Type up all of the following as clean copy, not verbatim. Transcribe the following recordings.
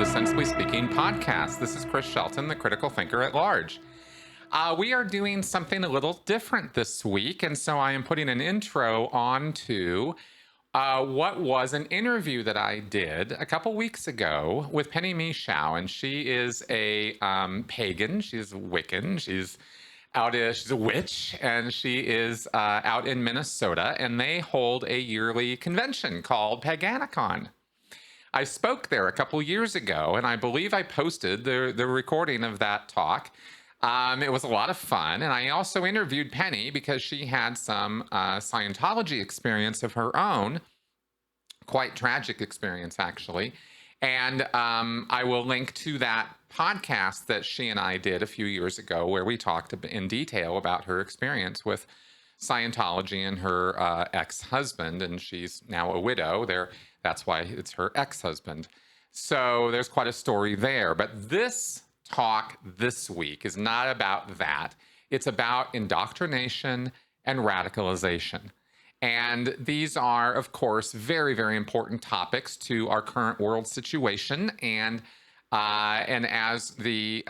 Sensibly Speaking podcast. This is Chris Shelton, the critical thinker at large. We are doing something a little different this week, and so I am putting an intro onto what was an interview that I did a couple weeks ago with Penny Michow, and she is a pagan. She's Wiccan. She's a witch, and she is out in Minnesota, and they hold a yearly convention called Paganicon. I spoke there a couple years ago, and I believe I posted the recording of that talk. It was a lot of fun, and I also interviewed Penny because she had some Scientology experience of her own, quite tragic experience, actually. And I will link to that podcast that she and I did a few years ago where we talked in detail about her experience with Scientology and her ex-husband, and she's now a widow. That's why it's her ex-husband. So there's quite a story there. But this talk this week is not about that. It's about indoctrination and radicalization. And these are, of course, very, very important topics to our current world situation. And as the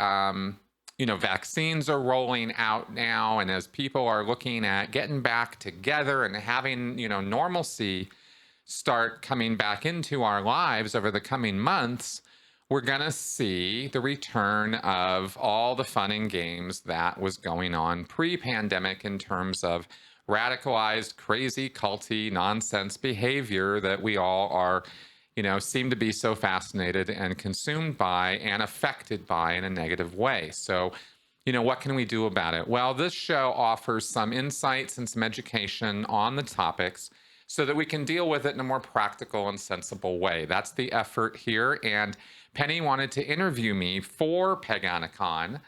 vaccines are rolling out now, and as people are looking at getting back together and having normalcy start coming back into our lives over the coming months, we're going to see the return of all the fun and games that was going on pre-pandemic in terms of radicalized, crazy, culty, nonsense behavior that we all are, seem to be so fascinated and consumed by and affected by in a negative way. So, what can we do about it? Well, this show offers some insights and some education on the topics so that we can deal with it in a more practical and sensible way. That's the effort here. And Penny wanted to interview me for Paganicon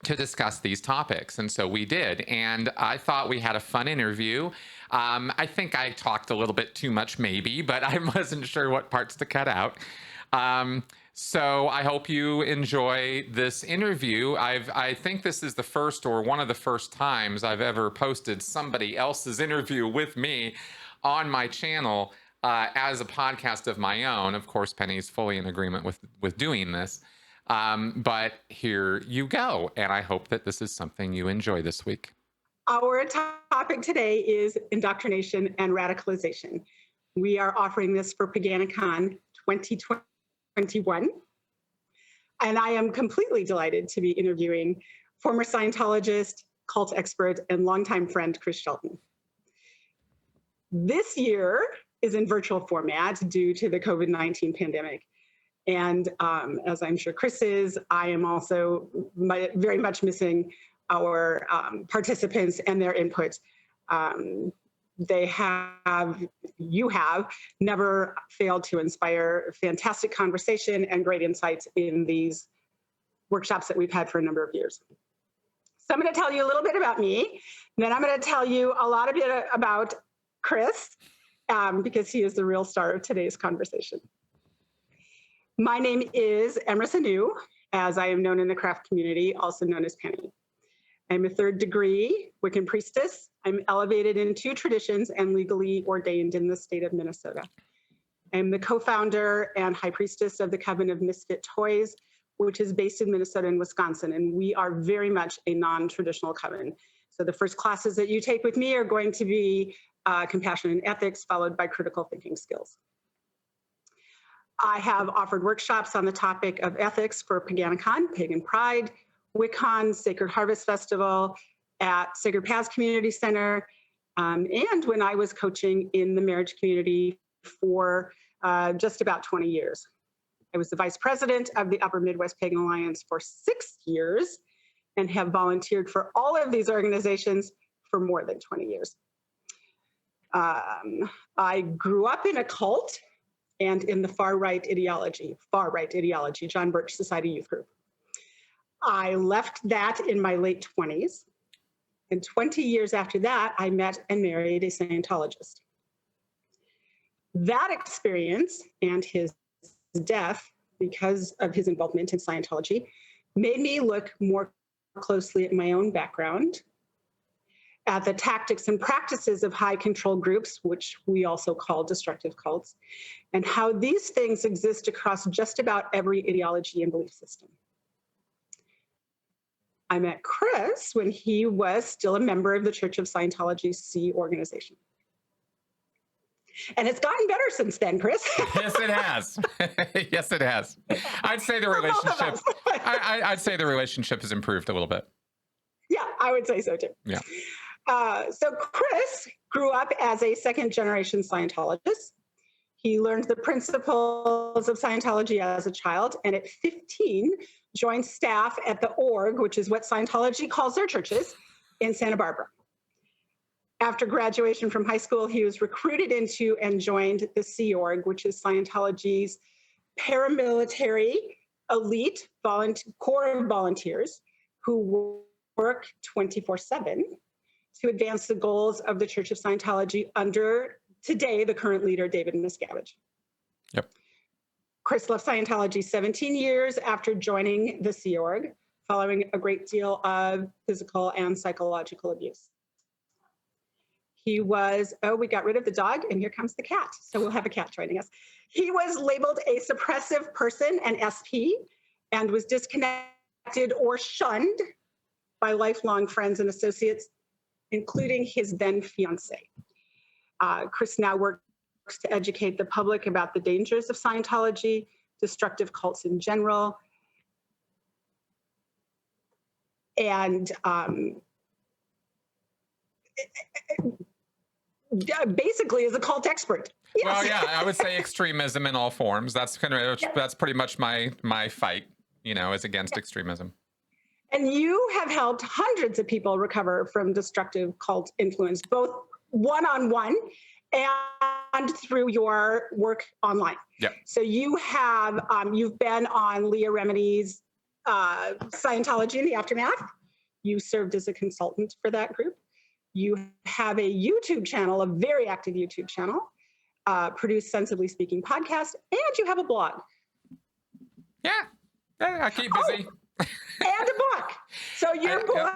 to discuss these topics. And so we did. And I thought we had a fun interview. I think I talked a little bit too much, maybe, but I wasn't sure what parts to cut out. So I hope you enjoy this interview. I think this is the first or one of the first times I've ever posted somebody else's interview with me on my channel as a podcast of my own. Of course, Penny's fully in agreement with doing this. But here you go. And I hope that this is something you enjoy this week. Our topic today is indoctrination and radicalization. We are offering this for Paganicon 2021. And I am completely delighted to be interviewing former Scientologist, cult expert, and longtime friend, Chris Shelton. This year is in virtual format due to the COVID-19 pandemic. And as I'm sure Chris is, I am also very much missing our participants and their input. You have never failed to inspire fantastic conversation and great insights in these workshops that we've had for a number of years. So I'm going to tell you a little bit about me, and then I'm going to tell you a lot about Chris, because he is the real star of today's conversation. My name is Xenu, as I am known in the craft community, also known as Penny. I'm a third degree Wiccan priestess. I'm elevated in 2 traditions and legally ordained in the state of Minnesota. I'm the co-founder and high priestess of the Coven of Misfit Toys, which is based in Minnesota and Wisconsin, and we are very much a non-traditional coven. So the first classes that you take with me are going to be compassion and ethics, followed by critical thinking skills. I have offered workshops on the topic of ethics for Paganicon, Pagan Pride, WicCon, Sacred Harvest Festival, at Sacred Paths Community Center, and when I was coaching in the marriage community for just about 20 years. I was the vice president of the Upper Midwest Pagan Alliance for 6 years and have volunteered for all of these organizations for more than 20 years. I grew up in a cult and in the far-right ideology, John Birch Society Youth Group. I left that in my late 20s, and 20 years after that, I met and married a Scientologist. That experience and his death, because of his involvement in Scientology, made me look more closely at my own background, at the tactics and practices of high control groups, which we also call destructive cults, and how these things exist across just about every ideology and belief system. I met Chris when he was still a member of the Church of Scientology's C organization. And it's gotten better since then, Chris. Yes, it has. Yes, it has. I'd say the relationship. I'd say the relationship has improved a little bit. Yeah, I would say so too. Yeah. So Chris grew up as a second-generation Scientologist. He learned the principles of Scientology as a child, and at 15, joined staff at the org, which is what Scientology calls their churches, in Santa Barbara. After graduation from high school, he was recruited into and joined the Sea Org, which is Scientology's paramilitary elite corps of volunteers who work 24/7 to advance the goals of the Church of Scientology under, today, the current leader, David Miscavige. Yep. Chris left Scientology 17 years after joining the Sea Org, following a great deal of physical and psychological abuse. He was, we got rid of the dog, and here comes the cat. So we'll have a cat joining us. He was labeled a suppressive person, an SP, and was disconnected or shunned by lifelong friends and associates, including his then fiance. Chris now works to educate the public about the dangers of Scientology, destructive cults in general, and basically is a cult expert. Yes. Well, yeah, I would say extremism in all forms. That's that's pretty much my fight, is against extremism. And you have helped hundreds of people recover from destructive cult influence, both one-on-one and through your work online. Yeah. So you have, you've been on Leah Remini's Scientology in the Aftermath. You served as a consultant for that group. You have a YouTube channel, a very active YouTube channel, produce Sensibly Speaking podcast, and you have a blog. Yeah, I keep busy. And a book. So your book,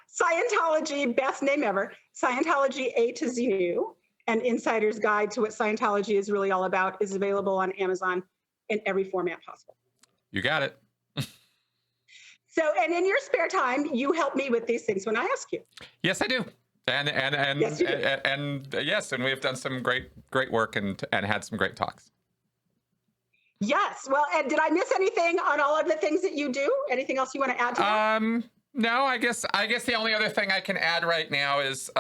Scientology, best name ever, Scientology A to Xenu, an insider's guide to what Scientology is really all about, is available on Amazon in every format possible. You got it. So, and in your spare time, you help me with these things when I ask you. Yes, I do. And Yes, you do. And we've done some great work and had some great talks. Yes. Well, and did I miss anything on all of the things that you do? Anything else you want to add to that? No, I guess the only other thing I can add right now is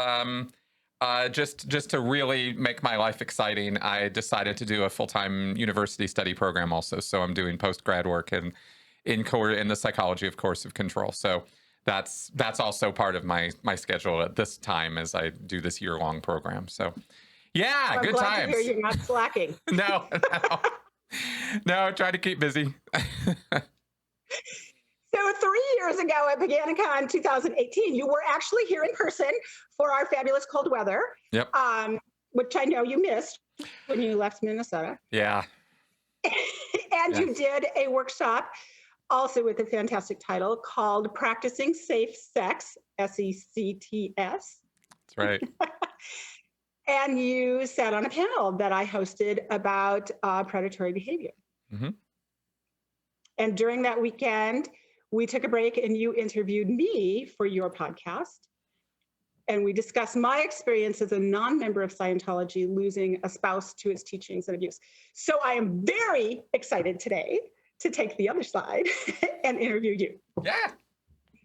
just to really make my life exciting, I decided to do a full-time university study program also. So I'm doing post-grad work in the psychology of coercive control. So that's also part of my schedule at this time as I do this year-long program. So yeah, I'm good glad times. to hear you're not slacking. No. No, try to keep busy. So 3 years ago at Paganicon 2018, you were actually here in person for our fabulous cold weather. Yep. Which I know you missed when you left Minnesota. Yeah. And you did a workshop also with a fantastic title called Practicing Safe Sex, SECTS. That's right. And you sat on a panel that I hosted about predatory behavior. Mm-hmm. And during that weekend, we took a break and you interviewed me for your podcast. And we discussed my experience as a non-member of Scientology losing a spouse to its teachings and abuse. So I am very excited today to take the other side and interview you. Yeah.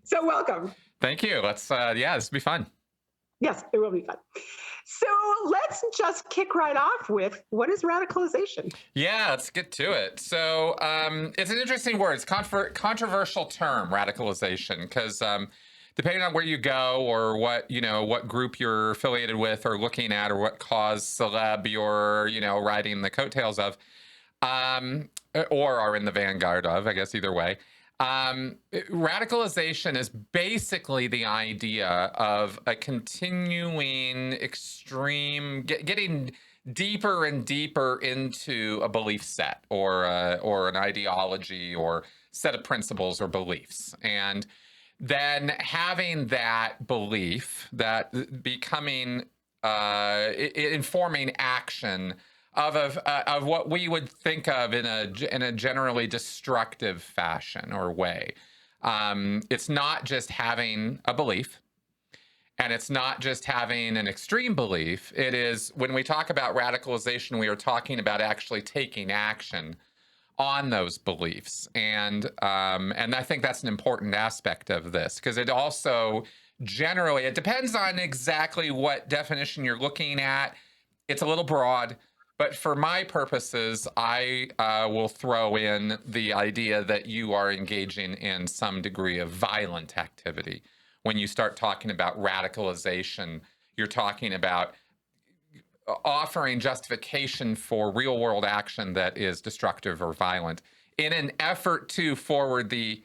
So welcome. Thank you. Let's, this will be fun. Yes, it will be fun. So let's just kick right off with, what is radicalization? Yeah, let's get to it. So it's an interesting word. It's controversial term, radicalization, because depending on where you go or what group you're affiliated with or looking at or what cause celeb you're, riding the coattails of, or are in the vanguard of, I guess either way. Radicalization is basically the idea of a continuing extreme, getting deeper and deeper into a belief set or an ideology or set of principles or beliefs. And then having that belief, that becoming informing action of what we would think of in a generally destructive fashion or way. It's not just having a belief, and it's not just having an extreme belief. It is, when we talk about radicalization, we are talking about actually taking action on those beliefs. And I think that's an important aspect of this, because it also generally, it depends on exactly what definition you're looking at. It's a little broad, but for my purposes, I will throw in the idea that you are engaging in some degree of violent activity. When you start talking about radicalization, you're talking about offering justification for real world action that is destructive or violent in an effort to forward the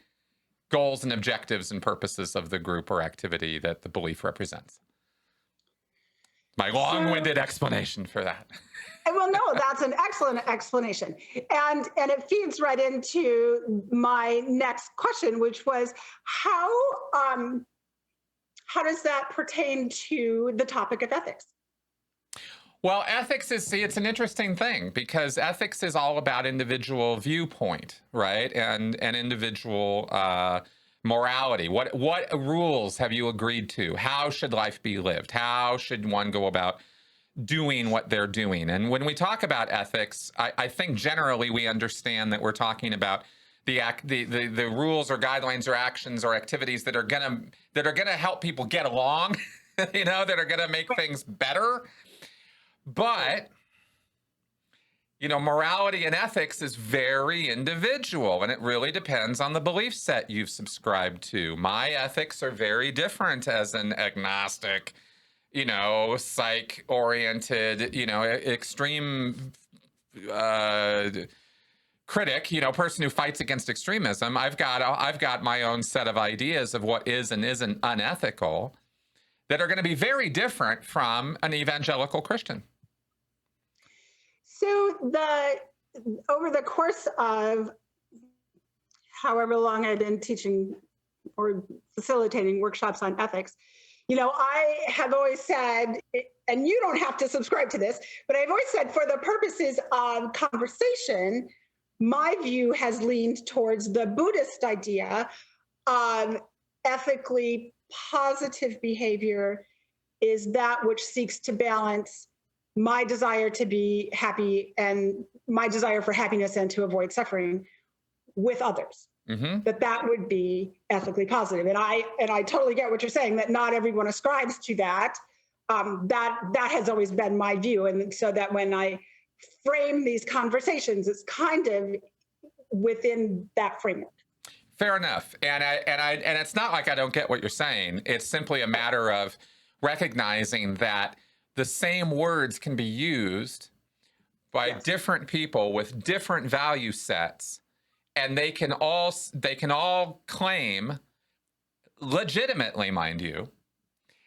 goals and objectives and purposes of the group or activity that the belief represents. My long-winded explanation for that. Well, no, that's an excellent explanation. And it feeds right into my next question, which was how does that pertain to the topic of ethics? Well, ethics is, see, it's an interesting thing, because ethics is all about individual viewpoint, right? And individual morality. What rules have you agreed to? How should life be lived? How should one go about doing what they're doing? And when we talk about ethics, I think generally we understand that we're talking about the rules or guidelines or actions or activities that are gonna help people get along, you know, that are gonna make things better. But, you know, morality and ethics is very individual, and it really depends on the belief set you've subscribed to. My ethics are very different as an agnostic, you know, psych-oriented, you know, extreme critic, you know, person who fights against extremism. I've got my own set of ideas of what is and isn't unethical that are going to be very different from an evangelical Christian. So over the course of however long I've been teaching or facilitating workshops on ethics, you know, I have always said, and you don't have to subscribe to this, but I've always said, for the purposes of conversation, my view has leaned towards the Buddhist idea of ethically positive behavior is that which seeks to balance my desire to be happy and my desire for happiness and to avoid suffering with others. Mm-hmm. That would be ethically positive. And I totally get what you're saying, that not everyone ascribes to that. That has always been my view. And so that when I frame these conversations, it's kind of within that framework. Fair enough. And it's not like I don't get what you're saying. It's simply a matter of recognizing that the same words can be used by different people with different value sets, and they can all claim, legitimately, mind you,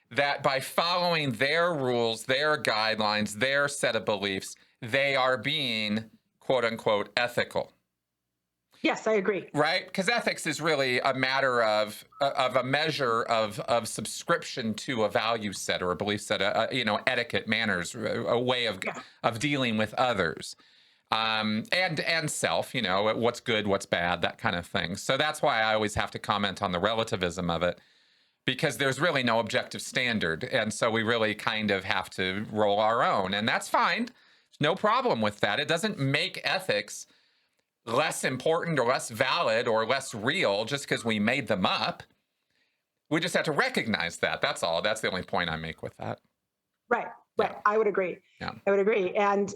that by following their rules, their guidelines, their set of beliefs, they are being, quote unquote, ethical. Yes, I agree. Right? Because ethics is really a matter of a measure of subscription to a value set or a belief set, you know, etiquette, manners, a way of dealing with others, and self, you know, what's good, what's bad, that kind of thing. So that's why I always have to comment on the relativism of it, because there's really no objective standard. And so we really kind of have to roll our own, and that's fine. There's no problem with that. It doesn't make ethics less important or less valid or less real just because we made them up. We just have to recognize that. That's all. That's the only point I make with that. Right. Yeah. I would agree. Yeah. I would agree. And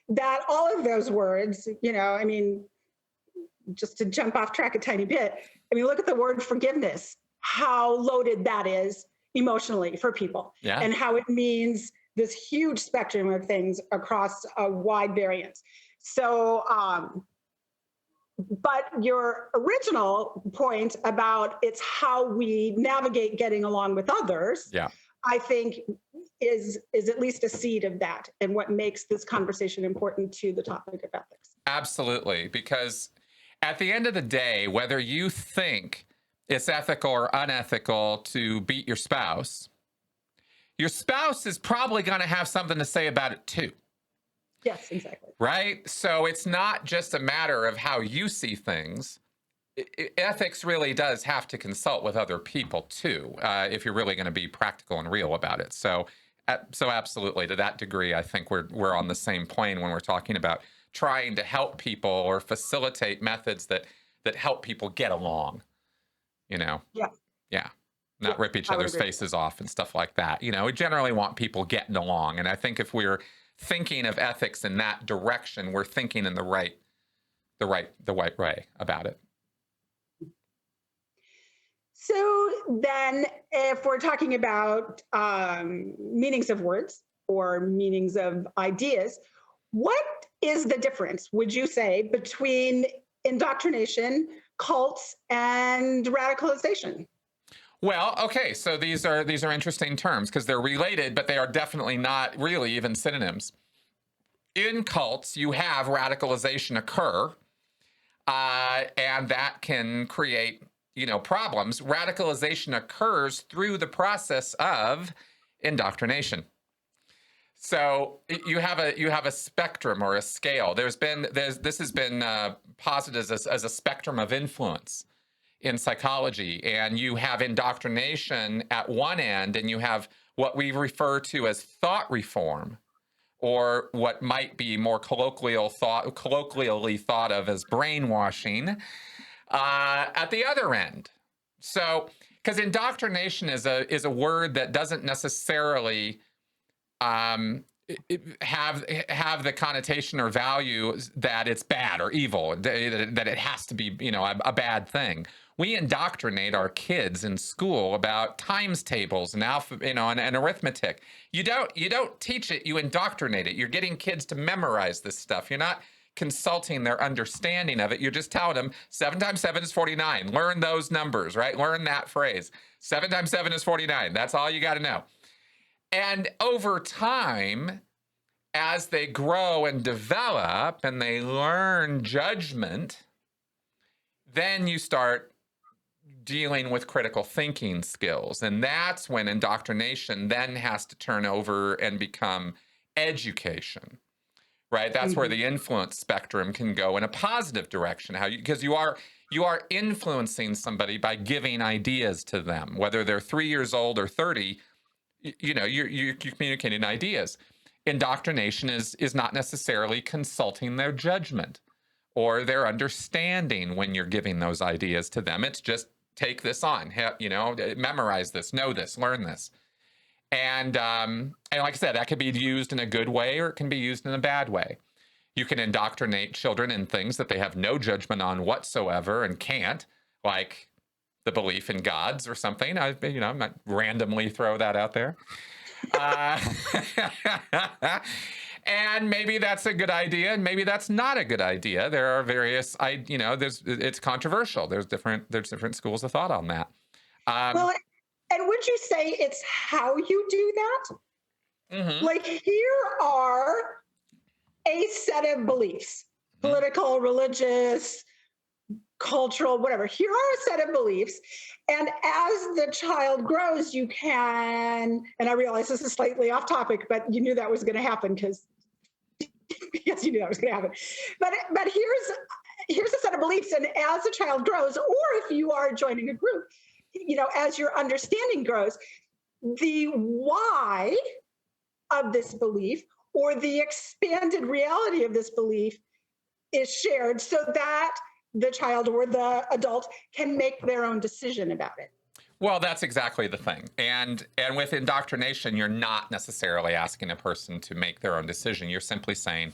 that all of those words, you know, I mean, just to jump off track a tiny bit, I mean, look at the word forgiveness, how loaded that is emotionally for people, and how it means this huge spectrum of things across a wide variance. So, but your original point about it's how we navigate getting along with others, I think is at least a seed of that, and what makes this conversation important to the topic of ethics. Absolutely, because at the end of the day, whether you think it's ethical or unethical to beat your spouse is probably going to have something to say about it too. Yes, exactly. Right? So it's not just a matter of how you see things. Ethics really does have to consult with other people too, if you're really going to be practical and real about it. So absolutely, to that degree, I think we're on the same plane when we're talking about trying to help people or facilitate methods that help people get along. You know? Yeah. Yeah. Not Yeah, rip each I would other's agree with faces off and stuff like that. You know, we generally want people getting along, and I think if we're thinking of ethics in that direction, we're thinking in the right way about it. So then, if we're talking about meanings of words or meanings of ideas, what is the difference, would you say, between indoctrination, cults, and radicalization? Well, okay, so these are interesting terms because they're related, but they are definitely not really even synonyms. In cults, you have radicalization occur, and that can create problems. Radicalization occurs through the process of indoctrination. So you have a spectrum or a scale. This has been posited as a spectrum of influence in psychology, and you have indoctrination at one end, and you have what we refer to as thought reform, or what might be more colloquially thought of as brainwashing at the other end. So, because indoctrination is a word that doesn't necessarily have the connotation or value that it's bad or evil, that it has to be a bad thing. We indoctrinate our kids in school about times tables and and arithmetic. You don't teach it, you indoctrinate it. You're getting kids to memorize this stuff. You're not consulting their understanding of it. You're just telling them 7 times 7 is 49. Learn those numbers, right? Learn that phrase. 7 times 7 is 49. That's all you got to know. And over time, as they grow and develop and they learn judgment, then you start dealing with critical thinking skills. And that's when indoctrination then has to turn over and become education, right? That's where the influence spectrum can go in a positive direction. Because you are influencing somebody by giving ideas to them, whether they're 3 years old or 30. You're communicating ideas. Indoctrination is not necessarily consulting their judgment or their understanding when you're giving those ideas to them. It's just take this on, memorize this, know this, learn this. And like I said, that could be used in a good way or it can be used in a bad way. You can indoctrinate children in things that they have no judgment on whatsoever and can't, like the belief in gods or something. I'm not randomly throw that out there. And maybe that's a good idea, and maybe that's not a good idea. There are various, it's controversial. There's different schools of thought on that. Well, and would you say it's how you do that? Like, here are a set of beliefs, political, religious, cultural, whatever. Here are a set of beliefs. And as the child grows, you can, and I realize this is slightly off topic, but you knew that was going to happen because yes, you knew that was going to happen. But here's a set of beliefs. And as the child grows, or if you are joining a group, as your understanding grows, the why of this belief or the expanded reality of this belief is shared so that the child or the adult can make their own decision about it. Well, that's exactly the thing. And with indoctrination, you're not necessarily asking a person to make their own decision. You're simply saying,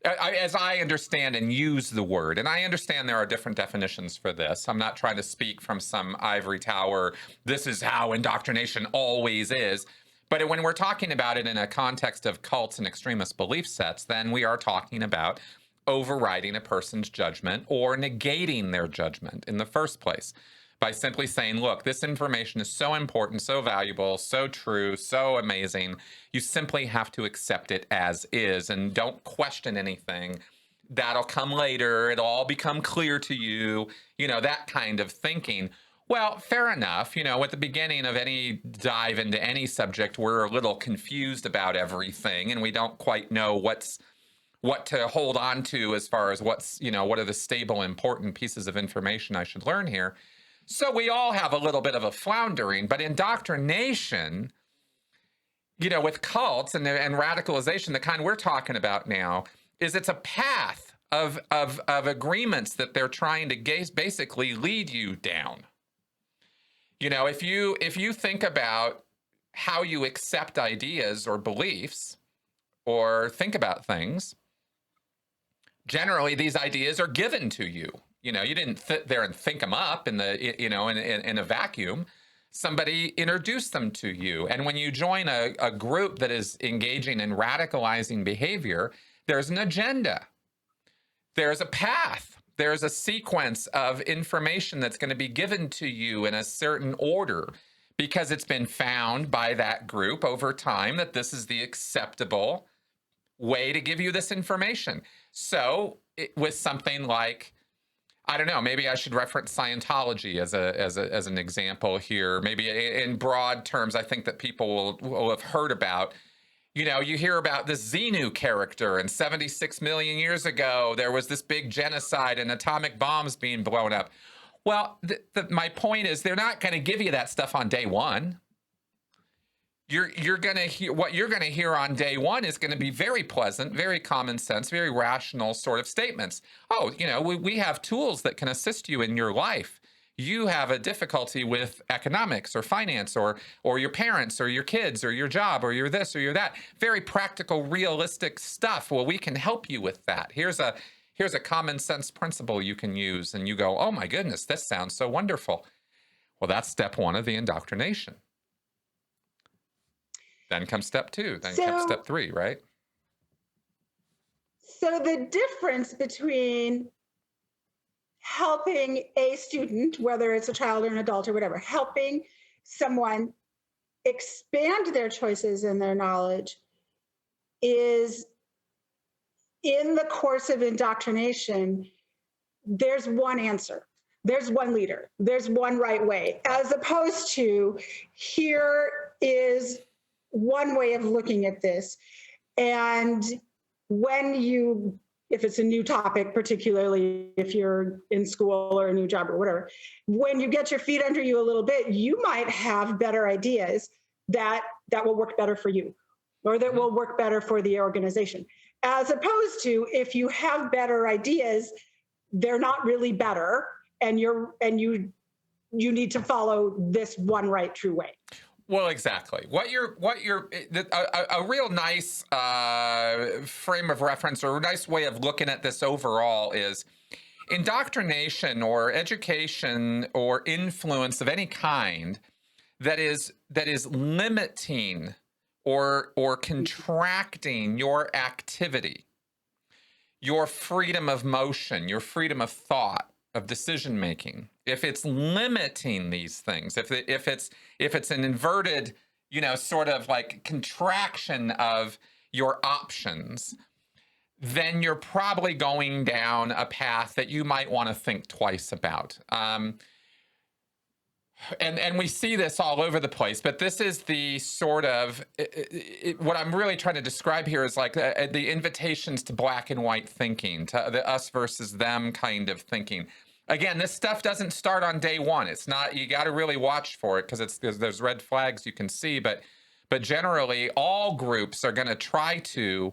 as I understand and use the word, and I understand there are different definitions for this. I'm not trying to speak from some ivory tower. This is how indoctrination always is. But when we're talking about it in a context of cults and extremist belief sets, then we are talking about overriding a person's judgment or negating their judgment in the first place by simply saying, look, this information is so important, so valuable, so true, so amazing. You simply have to accept it as is and don't question anything. That'll come later. It'll all become clear to you, that kind of thinking. Well, fair enough. You know, at the beginning of any dive into any subject, we're a little confused about everything, and we don't quite know what to hold on to as far as what's, you know, what are the stable, important pieces of information I should learn here. So we all have a little bit of a floundering, but indoctrination, you know, with cults and radicalization, the kind we're talking about now, is it's a path of agreements that they're trying to basically lead you down. You know, if you think about how you accept ideas or beliefs or think about things, generally these ideas are given to you. You know, you didn't sit there and think them up in the, you know, in a vacuum. Somebody introduced them to you. And when you join a group that is engaging in radicalizing behavior, there's an agenda. There's a path. There's a sequence of information that's going to be given to you in a certain order because it's been found by that group over time that this is the acceptable way to give you this information. So with something like, I don't know, maybe I should reference Scientology as an example here. Maybe in broad terms, I think that people will have heard about. You know, you hear about this Xenu character, and 76 million years ago, there was this big genocide and atomic bombs being blown up. Well, my point is they're not going to give you that stuff on day one. You're going to hear what you're going to hear on day one is going to be very pleasant, very common sense, very rational sort of statements. Oh, you know, we have tools that can assist you in your life. You have a difficulty with economics or finance or your parents or your kids or your job or your this or your that. Very practical, realistic stuff. Well, we can help you with that. Here's a common sense principle you can use. And you go, oh my goodness, this sounds so wonderful. Well, that's step one of the indoctrination. Then comes step two, then comes step three, right? So the difference between helping a student, whether it's a child or an adult or whatever, helping someone expand their choices and their knowledge is in the course of indoctrination, there's one answer. There's one leader. There's one right way, as opposed to here is one way of looking at this. And when you, if it's a new topic, particularly if you're in school or a new job or whatever, when you get your feet under you a little bit, you might have better ideas that will work better for you or that will work better for the organization. As opposed to if you have better ideas, they're not really better, and you need to follow this one right true way. Well, exactly. A real nice frame of reference or a nice way of looking at this overall is indoctrination or education or influence of any kind that is limiting or contracting your activity, your freedom of motion, your freedom of thought, of decision making. If it's limiting these things, if it's an inverted, you know, sort of like contraction of your options, then you're probably going down a path that you might want to think twice about. And we see this all over the place, but this is the sort of what I'm really trying to describe here is like the invitations to black and white thinking, to the us versus them kind of thinking. Again, this stuff doesn't start on day one. It's not, you got to really watch for it because there's red flags you can see, but generally all groups are going to try to,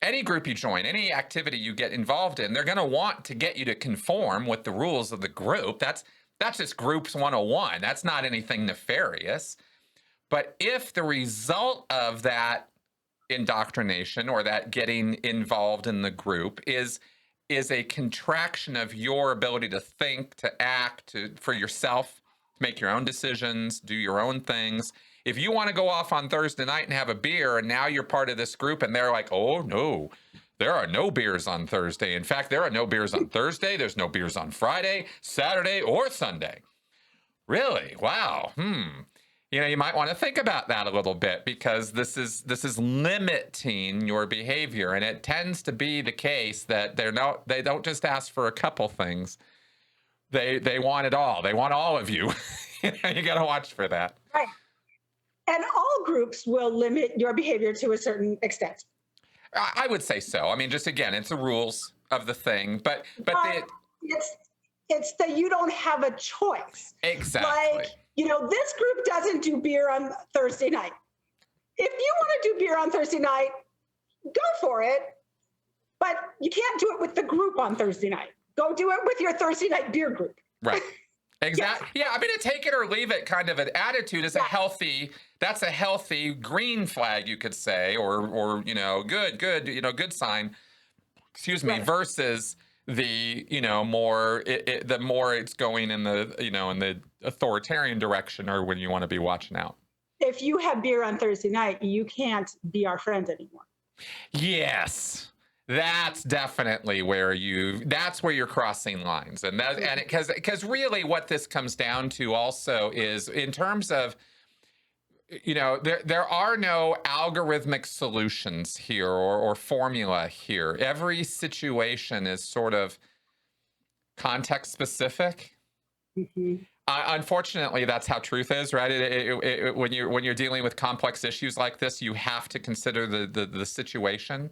any group you join, any activity you get involved in, they're going to want to get you to conform with the rules of the group. That's just groups 101. That's not anything nefarious. But if the result of that indoctrination or that getting involved in the group is a contraction of your ability to think, to act, for yourself, to make your own decisions, do your own things. If you want to go off on Thursday night and have a beer and now you're part of this group and they're like, oh no, there are no beers on Thursday. In fact, there are no beers on Thursday. There's no beers on Friday, Saturday, or Sunday. Really? Wow. You know, you might want to think about that a little bit because this is limiting your behavior, and it tends to be the case that they don't just ask for a couple things. they want it all. They want all of you. You got to watch for that. Right. And all groups will limit your behavior to a certain extent. I would say so. I mean, just again, it's the rules of the thing, but it's that you don't have a choice. Exactly. Like, this group doesn't do beer on Thursday night. If you want to do beer on Thursday night, go for it. But you can't do it with the group on Thursday night. Go do it with your Thursday night beer group. Right. Exactly. Yeah. I mean, a take it or leave it kind of an attitude is that's a healthy green flag, you could say, or good, good sign, excuse me, versus the, more, the more it's going in the, in the authoritarian direction, or when you want to be watching out. If you have beer on Thursday night, you can't be our friend anymore. Yes. That's definitely where that's where you're crossing lines. And because really what this comes down to also is, in terms of, there are no algorithmic solutions here or formula here. Every situation is sort of context specific. Mm-hmm. Unfortunately, that's how truth is, right? When you're dealing with complex issues like this, you have to consider the situation.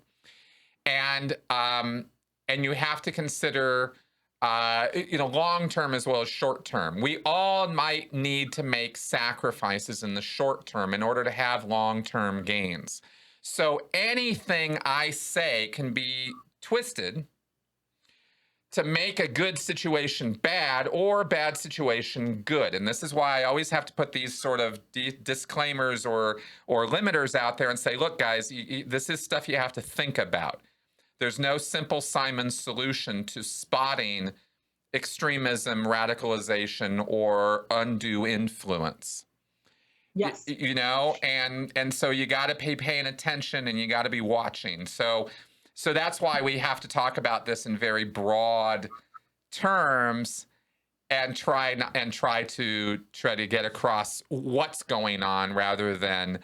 And you have to consider, long term as well as short term. We all might need to make sacrifices in the short term in order to have long term gains. So anything I say can be twisted to make a good situation bad or a bad situation good. And this is why I always have to put these sort of disclaimers or limiters out there and say, look, guys, this is stuff you have to think about. There's no simple Simon solution to spotting extremism, radicalization, or undue influence. Yes. And so you got to be paying attention, and you got to be watching. So that's why we have to talk about this in very broad terms and try to get across what's going on, rather than,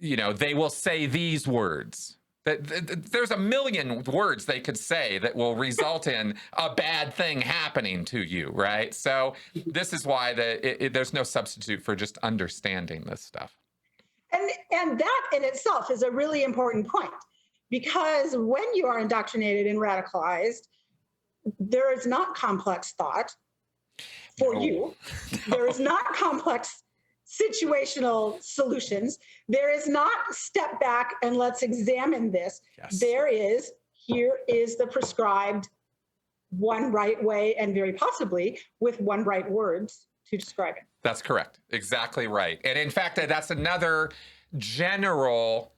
they will say these words. There's a million words they could say that will result in a bad thing happening to you, right? So this is why there's no substitute for just understanding this stuff. And that in itself is a really important point, because when you are indoctrinated and radicalized, there is not complex thought for you. No. There is not complex situational solutions. There is not step back and let's examine this. Yes. Here is the prescribed one right way, and very possibly with one right words to describe it. That's correct. Exactly right. And in fact, that's another general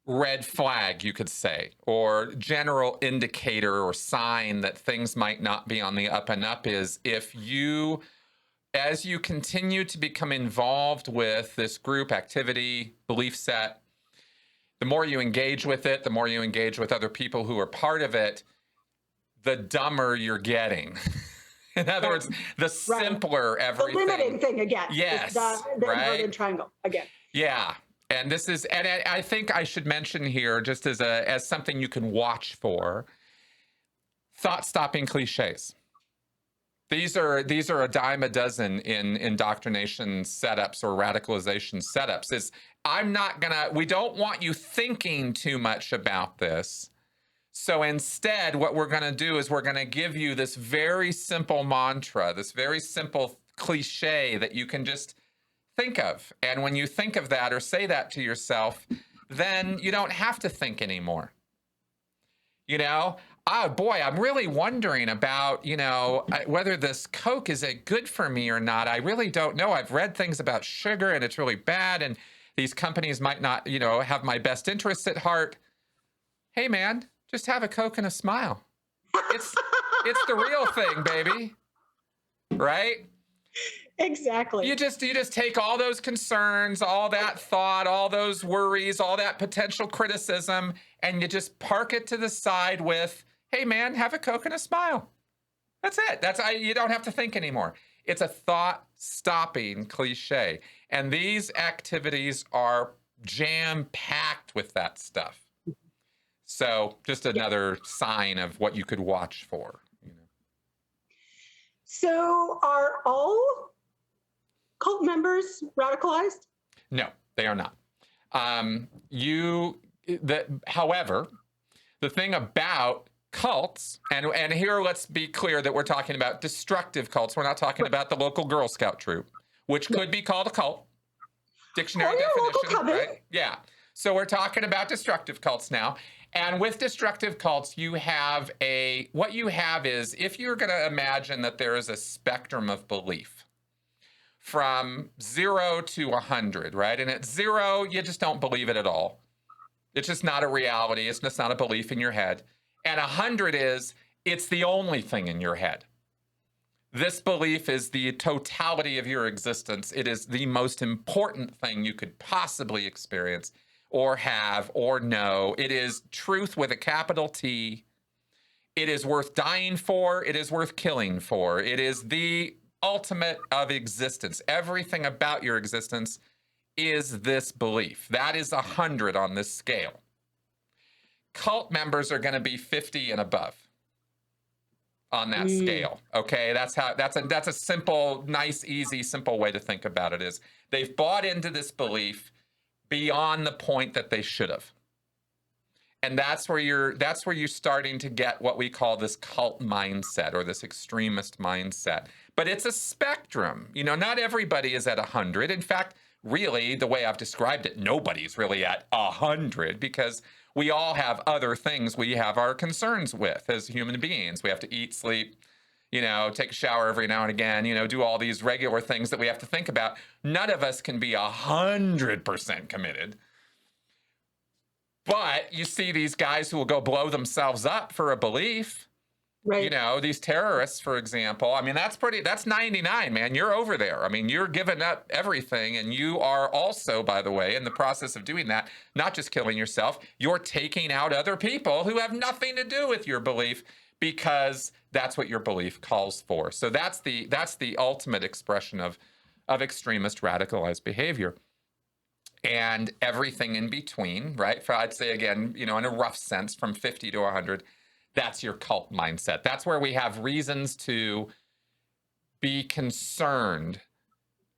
red flag, you could say, or general indicator or sign that things might not be on the up and up, is if you, as you continue to become involved with this group activity, belief set, the more you engage with it, the more you engage with other people who are part of it, the dumber you're getting. In other words, the simpler everything. The limiting thing again. Yes. The inverted triangle again. Yeah. And this is, and I think I should mention here, just as something you can watch for, thought-stopping cliches. These are a dime a dozen in indoctrination setups or radicalization setups. We don't want you thinking too much about this. So instead, what we're going to do is we're going to give you this very simple mantra, this very simple cliche that you can just think of. And when you think of that or say that to yourself, then you don't have to think anymore. Oh boy, I'm really wondering about, whether this Coke is it good for me or not. I really don't know. I've read things about sugar and it's really bad, and these companies might not, have my best interests at heart. Hey man, just have a Coke and a smile. It's the real thing, baby. Right? Exactly. You just take all those concerns, all that thought, all those worries, all that potential criticism, and you just park it to the side with, hey man, have a Coke and a smile. That's it. You don't have to think anymore. It's a thought-stopping cliche. And these activities are jam-packed with that stuff. So just another sign of what you could watch for. So are all cult members radicalized? No, they are not. However, the thing about cults, and here let's be clear that we're talking about destructive cults. We're not talking about the local Girl Scout troop, which could be called a cult. Dictionary definition, right? Yeah. So we're talking about destructive cults now. And with destructive cults, what you have is, if you're going to imagine that there is a spectrum of belief from 0 to 100, right? And at 0, you just don't believe it at all. It's just not a reality. It's just not a belief in your head. And 100 is, it's the only thing in your head. This belief is the totality of your existence. It is the most important thing you could possibly experience or have or know. It is truth with a capital T. It is worth dying for. It is worth killing for. It is the ultimate of existence. Everything about your existence is this belief. That is 100 on this scale. Cult members are going to be 50 and above on that scale. Okay, that's a simple, nice, easy, simple way to think about it. Is they've bought into this belief beyond the point that they should have. And that's where you're starting to get what we call this cult mindset, or this extremist mindset. But it's a spectrum. You know, not everybody is at 100. In fact, really, the way I've described it, nobody's really at 100, because we all have other things we have our concerns with as human beings. We have to eat, sleep, take a shower every now and again, do all these regular things that we have to think about. None of us can be 100% committed. But you see these guys who will go blow themselves up for a belief. Right. These terrorists, for example. I mean, that's 99, man. You're over there. I mean, you're giving up everything. And you are also, by the way, in the process of doing that, not just killing yourself, you're taking out other people who have nothing to do with your belief, because that's what your belief calls for. So that's the ultimate expression of extremist radicalized behavior. And everything in between, right? I'd say, again, in a rough sense, from 50 to 100, that's your cult mindset. That's where we have reasons to be concerned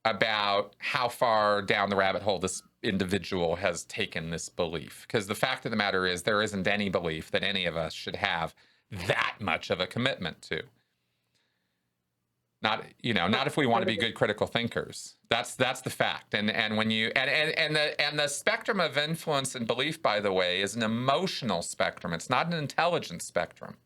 about how far down the rabbit hole this individual has taken this belief. Because the fact of the matter is, there isn't any belief that any of us should have that much of a commitment to. Not if we want to be good critical thinkers. That's the fact. And when you and the spectrum of influence and belief, by the way, is an emotional spectrum. It's not an intelligence spectrum.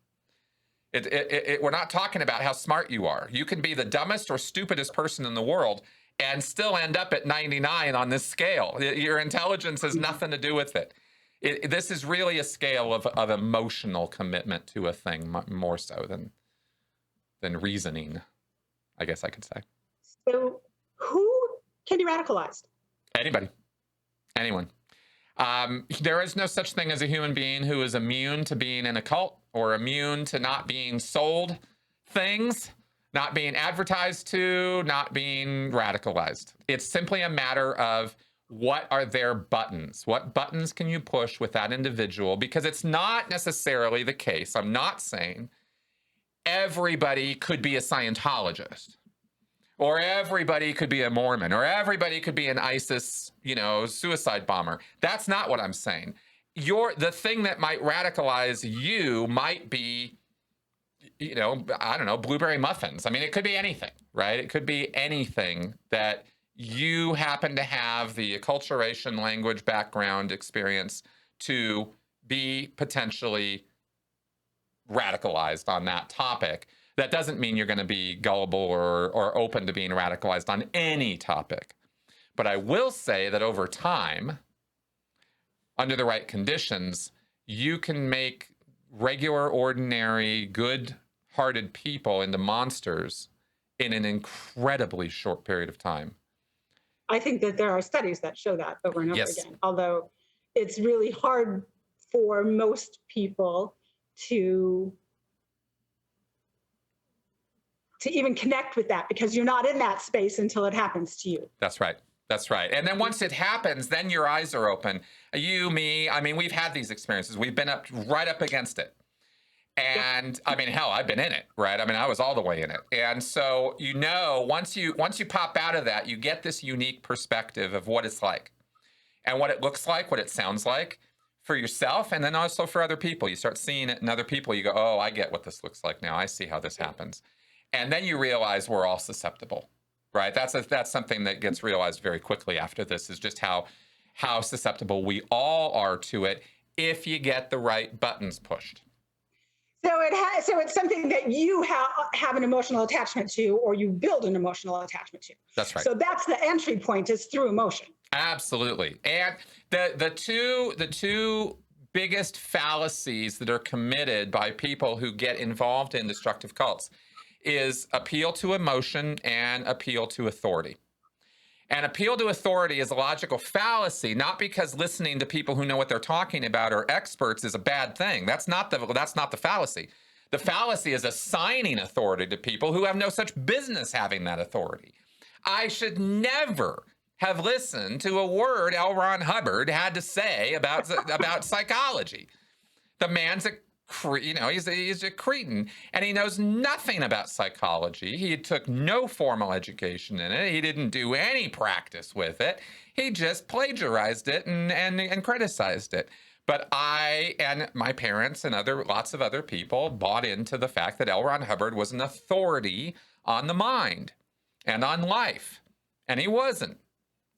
We're not talking about how smart you are. You can be the dumbest or stupidest person in the world and still end up at 99 on this scale. Your intelligence has nothing to do with it. This is really a scale of emotional commitment to a thing, more so than reasoning, I guess I could say. So who can be radicalized? Anybody. Anyone. There is no such thing as a human being who is immune to being in a cult, or immune to not being sold things, not being advertised to, not being radicalized. It's simply a matter of, what are their buttons? What buttons can you push with that individual? Because it's not necessarily the case. I'm not saying everybody could be a Scientologist, or everybody could be a Mormon, or everybody could be an ISIS, suicide bomber. That's not what I'm saying. The thing that might radicalize you might be, I don't know, blueberry muffins. I mean, it could be anything, right? It could be anything that you happen to have the acculturation, language, background, experience to be potentially radicalized on that topic. That doesn't mean you're going to be gullible or open to being radicalized on any topic. But I will say that over time, under the right conditions, you can make regular, ordinary, good-hearted people into monsters in an incredibly short period of time. I think that there are studies that show that over and over again, although it's really hard for most people to even connect with that, because you're not in that space until it happens to you. That's right. That's right. And then once it happens, then your eyes are open. You, me, I mean, we've had these experiences. We've been right up against it. And I mean, hell, I've been in it, right? I mean, I was all the way in it. And so, once you pop out of that, you get this unique perspective of what it's like and what it looks like, what it sounds like for yourself, and then also for other people. You start seeing it in other people. You go, oh, I get what this looks like now. I see how this happens. And then you realize we're all susceptible, right? That's something that gets realized very quickly after this, is just how susceptible we all are to it if you get the right buttons pushed. So it's something that you have an emotional attachment to, or you build an emotional attachment to. That's right. So that's the entry point, is through emotion. Absolutely. And the two biggest fallacies that are committed by people who get involved in destructive cults is appeal to emotion and appeal to authority. And appeal to authority is a logical fallacy, not because listening to people who know what they're talking about or experts is a bad thing. That's not the fallacy. The fallacy is assigning authority to people who have no such business having that authority. I should never have listened to a word L. Ron Hubbard had to say about psychology. The man's he's a cretin, and he knows nothing about psychology. He took no formal education in it. He didn't do any practice with it. He just plagiarized it and criticized it. But I and my parents and lots of other people bought into the fact that L. Ron Hubbard was an authority on the mind and on life, and he wasn't.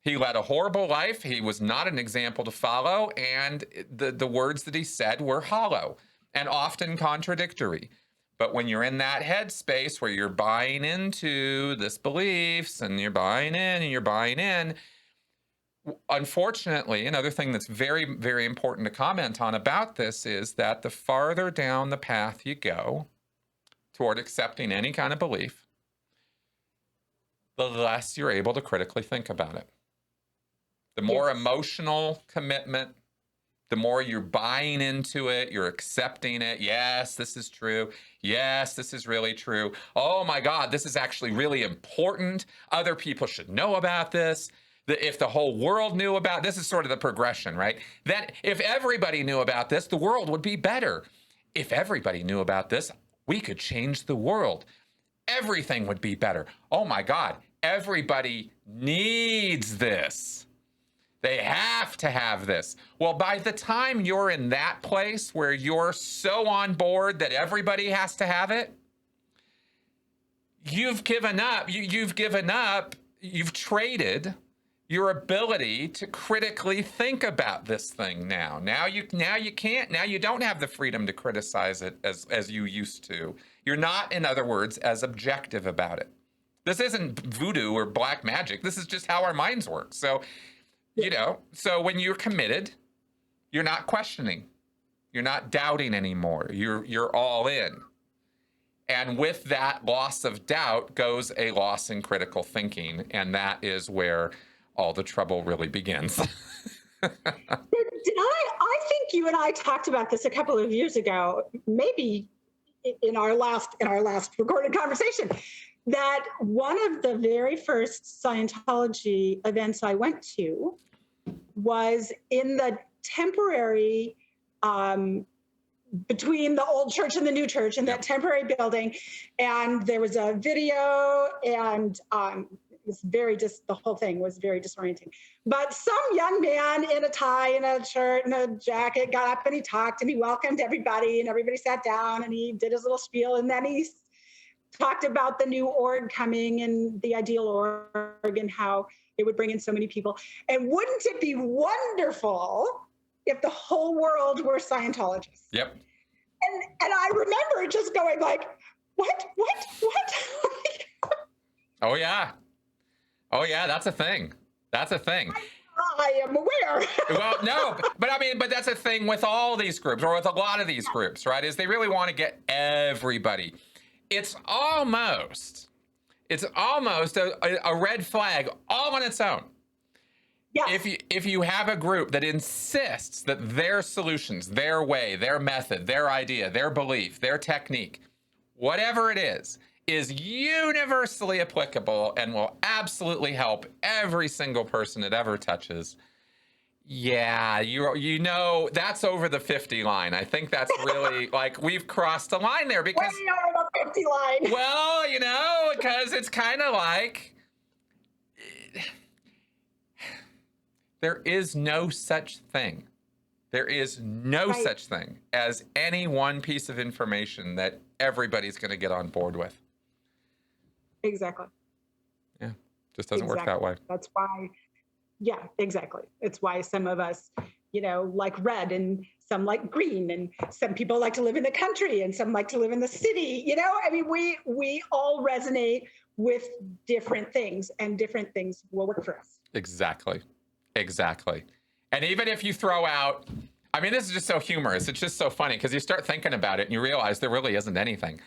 He led a horrible life. He was not an example to follow, and the words that he said were hollow and often contradictory. But when you're in that headspace where you're buying into this beliefs and you're buying in, unfortunately, another thing that's very, very important to comment on about this is that the farther down the path you go toward accepting any kind of belief, the less you're able to critically think about it. The more emotional commitment, the more you're buying into it, you're accepting it. Yes, this is true. Yes, this is really true. Oh my God, this is actually really important. Other people should know about this. If the whole world knew about this, is sort of the progression, right? Then if everybody knew about this, the world would be better. If everybody knew about this, we could change the world. Everything would be better. Oh my God, everybody needs this. They have to have this. Well, by the time you're in that place where you're so on board that everybody has to have it, you've given up. You've traded your ability to critically think about this thing now. Now you can't. Now you don't have the freedom to criticize it as you used to. You're not, in other words, as objective about it. This isn't voodoo or black magic. This is just how our minds work. So, so when you're committed, you're not questioning. You're not doubting anymore. You're all in. And with that loss of doubt goes a loss in critical thinking. And that is where all the trouble really begins. I think you and I talked about this a couple of years ago, maybe in our last recorded conversation, that one of the very first Scientology events I went to was in the temporary between the old church and the new church, in that temporary building, and there was a video, and it was the whole thing was very disorienting. But some young man in a tie and a shirt and a jacket got up and he talked and he welcomed everybody, and everybody sat down and he did his little spiel, and then he talked about the new org coming and the ideal org and how it would bring in so many people. And wouldn't it be wonderful if the whole world were Scientologists? Yep. And I remember just going like, what? Oh yeah, that's a thing. I am aware. Well, no, but that's a thing with all these groups, or with a lot of these groups, right? Is they really want to get everybody. It's almost a red flag all on its own. Yes. If you have a group that insists that their solutions, their way, their method, their idea, their belief, their technique, whatever it is universally applicable and will absolutely help every single person it ever touches, Yeah, you know, that's over the 50 line. I think that's really like we've crossed a line there Way because, over the 50 line. well, you know, because it's kind of like there is no such thing. There is no Right. such thing as any one piece of information that everybody's going to get on board with. Exactly. Yeah, just doesn't work that way. That's why, yeah, exactly. It's why some of us, you know, like red and some like green, and some people like to live in the country and some like to live in the city. You know, I mean, we all resonate with different things, and different things will work for us. Exactly. Exactly. And even if you throw out, I mean, this is just so humorous. It's just so funny because you start thinking about it and you realize there really isn't anything.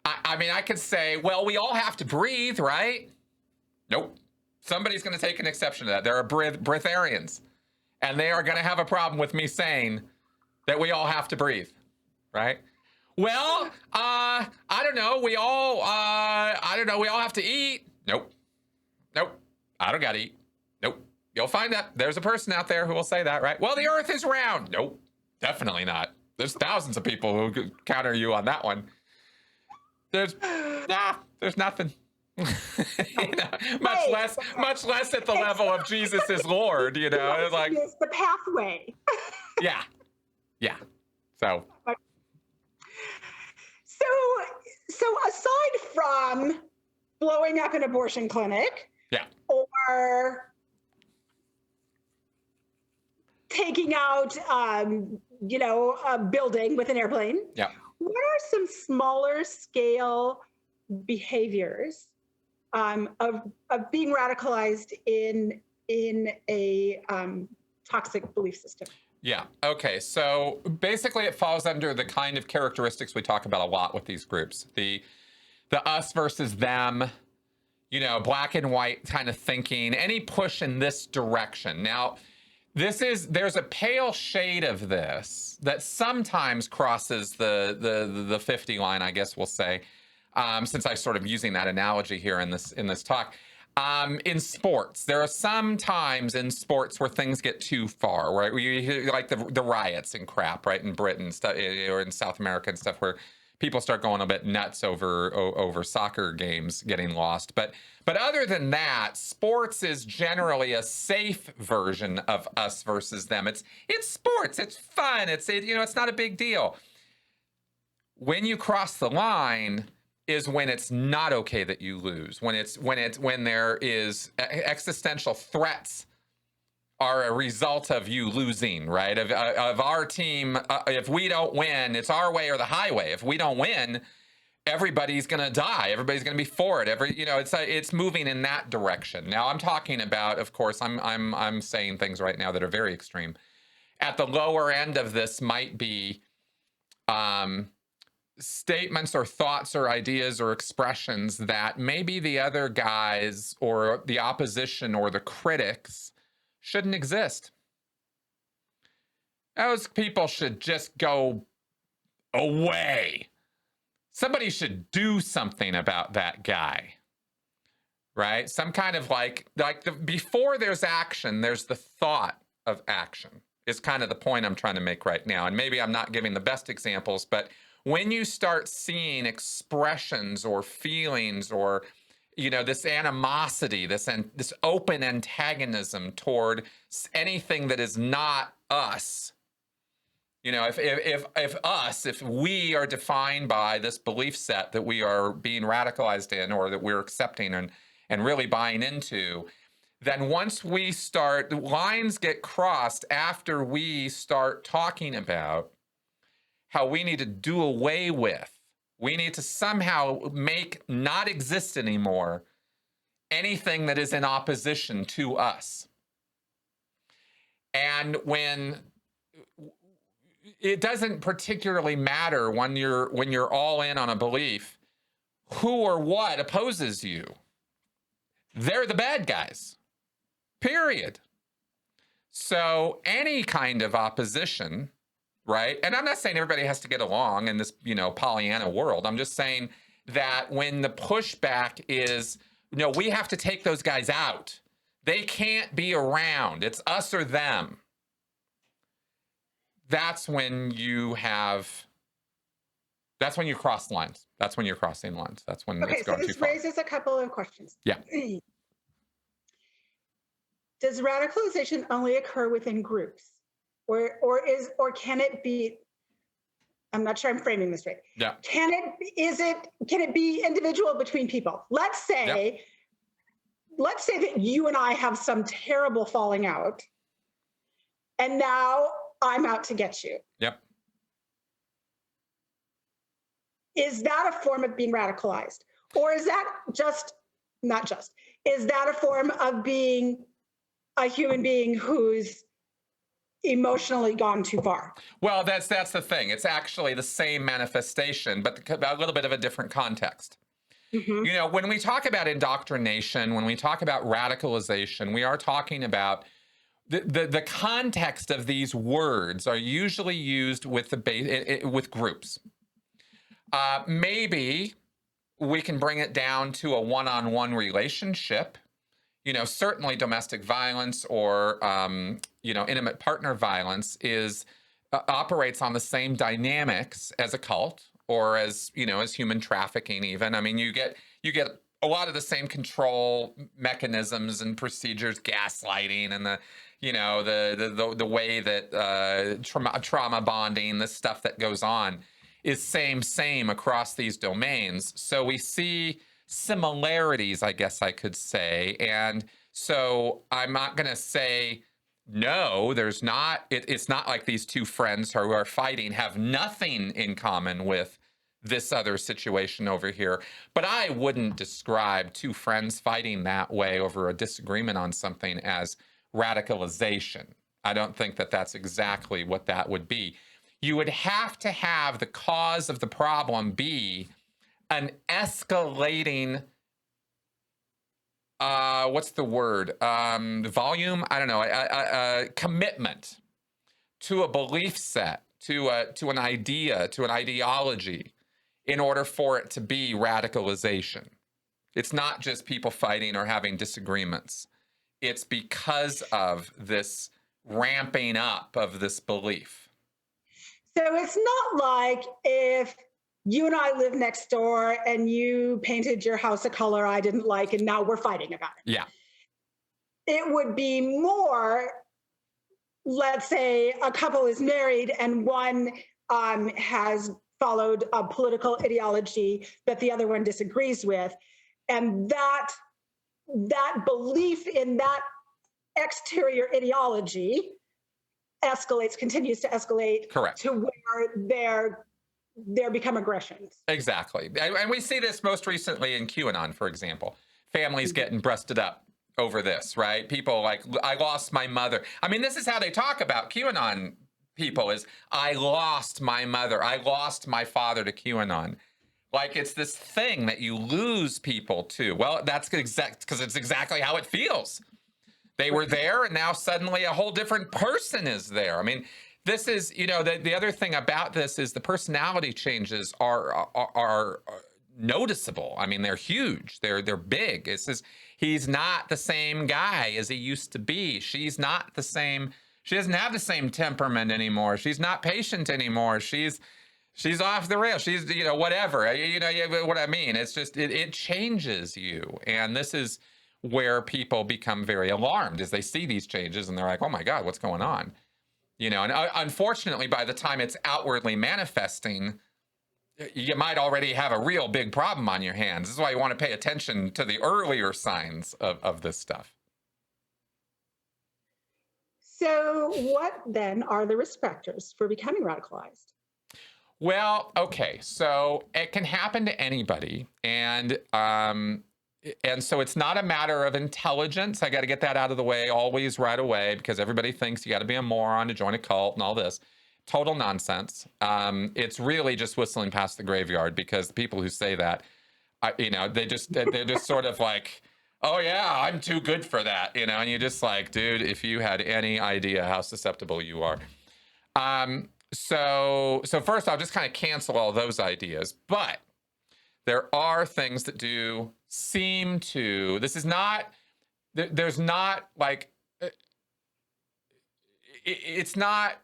I mean, I could say, well, we all have to breathe, right? Nope. Somebody's going to take an exception to that. There are breatharians, and they are going to have a problem with me saying that we all have to breathe, right? Well, I don't know. We all have to eat. Nope. Nope. I don't got to eat. Nope. You'll find that there's a person out there who will say that, right? Well, the earth is round. Nope. Definitely not. There's thousands of people who could counter you on that one. There's nothing. You know, much less at the level of Jesus is Lord, you know. Like, it's the pathway. yeah. So aside from blowing up an abortion clinic, yeah, or taking out, a building with an airplane, yeah. what are some smaller scale behaviors of being radicalized in a toxic belief system? Yeah. Okay. So basically, it falls under the kind of characteristics we talk about a lot with these groups: the us versus them, you know, black and white kind of thinking. Any push in this direction. Now, there's a pale shade of this that sometimes crosses the 50 line, I guess we'll say, since I'm sort of using that analogy here in this talk. In sports, there are some times in sports where things get too far, right? Where you hear like the riots and crap, right, in Britain stuff, or in South America and stuff, where people start going a bit nuts over soccer games getting lost. But other than that, sports is generally a safe version of us versus them. It's sports. It's fun. It's not a big deal. When you cross the line is when it's not okay that you lose. When there is existential threats are a result of you losing, right? Of our team, if we don't win, it's our way or the highway. If we don't win, everybody's going to die. Everybody's going to be for it. It's moving in that direction. Now, I'm talking about, of course, I'm saying things right now that are very extreme. At the lower end of this might be statements or thoughts or ideas or expressions that maybe the other guys or the opposition or the critics shouldn't exist. Those people should just go away. Somebody should do something about that guy, right? Some kind of before there's action, there's the thought of action is kind of the point I'm trying to make right now. And maybe I'm not giving the best examples, but when you start seeing expressions or feelings or, this animosity, this open antagonism toward anything that is not us, if we are defined by this belief set that we are being radicalized in or that we're accepting and really buying into, then once lines get crossed after we start talking about how we need to do away with, we need to somehow make not exist anymore anything that is in opposition to us. And when it doesn't particularly matter when you're all in on a belief, who or what opposes you. They're the bad guys. Period. So any kind of opposition, right? And I'm not saying everybody has to get along in this, Pollyanna world. I'm just saying that when the pushback is, we have to take those guys out. They can't be around. It's us or them, that's when you cross lines. That's when you're crossing lines. That's when Okay, it's so going too this far. raises a couple of questions. Yeah. Does radicalization only occur within groups? Or can it be, I'm not sure I'm framing this right. Yeah. Can it be individual between people? Let's say that you and I have some terrible falling out, and now I'm out to get you. Yep. Is that a form of being radicalized? Or is that is that a form of being a human being who's emotionally gone too far? Well, that's the thing. It's actually the same manifestation, but a little bit of a different context. Mm-hmm. You know, when we talk about indoctrination, when we talk about radicalization, we are talking about the context of these words are usually used with with groups. Maybe we can bring it down to a one-on-one relationship. You know, certainly domestic violence or intimate partner violence operates on the same dynamics as a cult or as human trafficking. Even, I mean, you get a lot of the same control mechanisms and procedures, gaslighting, and the way that trauma bonding, the stuff that goes on, is same across these domains. So we see similarities, I guess I could say. And so I'm not going to say no, there's not. It's not like these two friends who are fighting have nothing in common with this other situation over here. But I wouldn't describe two friends fighting that way over a disagreement on something as radicalization. I don't think that that's exactly what that would be. You would have to have the cause of the problem be an escalating, what's the word? Volume? I don't know. Commitment to a belief set, to an idea, to an ideology, in order for it to be radicalization. It's not just people fighting or having disagreements. It's because of this ramping up of this belief. So it's not like if you and I live next door and you painted your house a color I didn't like and now we're fighting about it. Yeah. It would be more, let's say a couple is married and one has followed a political ideology that the other one disagrees with. And that belief in that exterior ideology continues to escalate. Correct. To where there become aggressions. Exactly. And we see this most recently in QAnon, for example. Families getting breasted up over this, right? People like, I lost my mother. I mean, this is how they talk about QAnon people is, I lost my mother. I lost my father to QAnon. Like, it's this thing that you lose people to. Well, that's because it's exactly how it feels. They were there, and now suddenly a whole different person is there. I mean, this is, the other thing about this is the personality changes are noticeable. I mean, they're huge. They're big. It's just, he's not the same guy as he used to be. She's not the same. She doesn't have the same temperament anymore. She's not patient anymore. She's off the rail. She's, whatever. What I mean. It's just, it changes you. And this is where people become very alarmed as they see these changes and they're like, oh my God, what's going on? And unfortunately, by the time it's outwardly manifesting, you might already have a real big problem on your hands. This is why you want to pay attention to the earlier signs of this stuff. So what then are the risk factors for becoming radicalized? Well, okay, so it can happen to anybody, and so it's not a matter of intelligence. I got to get that out of the way always right away, because everybody thinks you got to be a moron to join a cult and all this. Total nonsense. It's really just whistling past the graveyard, because the people who say that, they're just sort of like, oh yeah, I'm too good for that, and you're just like, dude, if you had any idea how susceptible you are. So first I'll just kind of cancel all those ideas, but there are things that do seem to, this is not, there's not like, it's not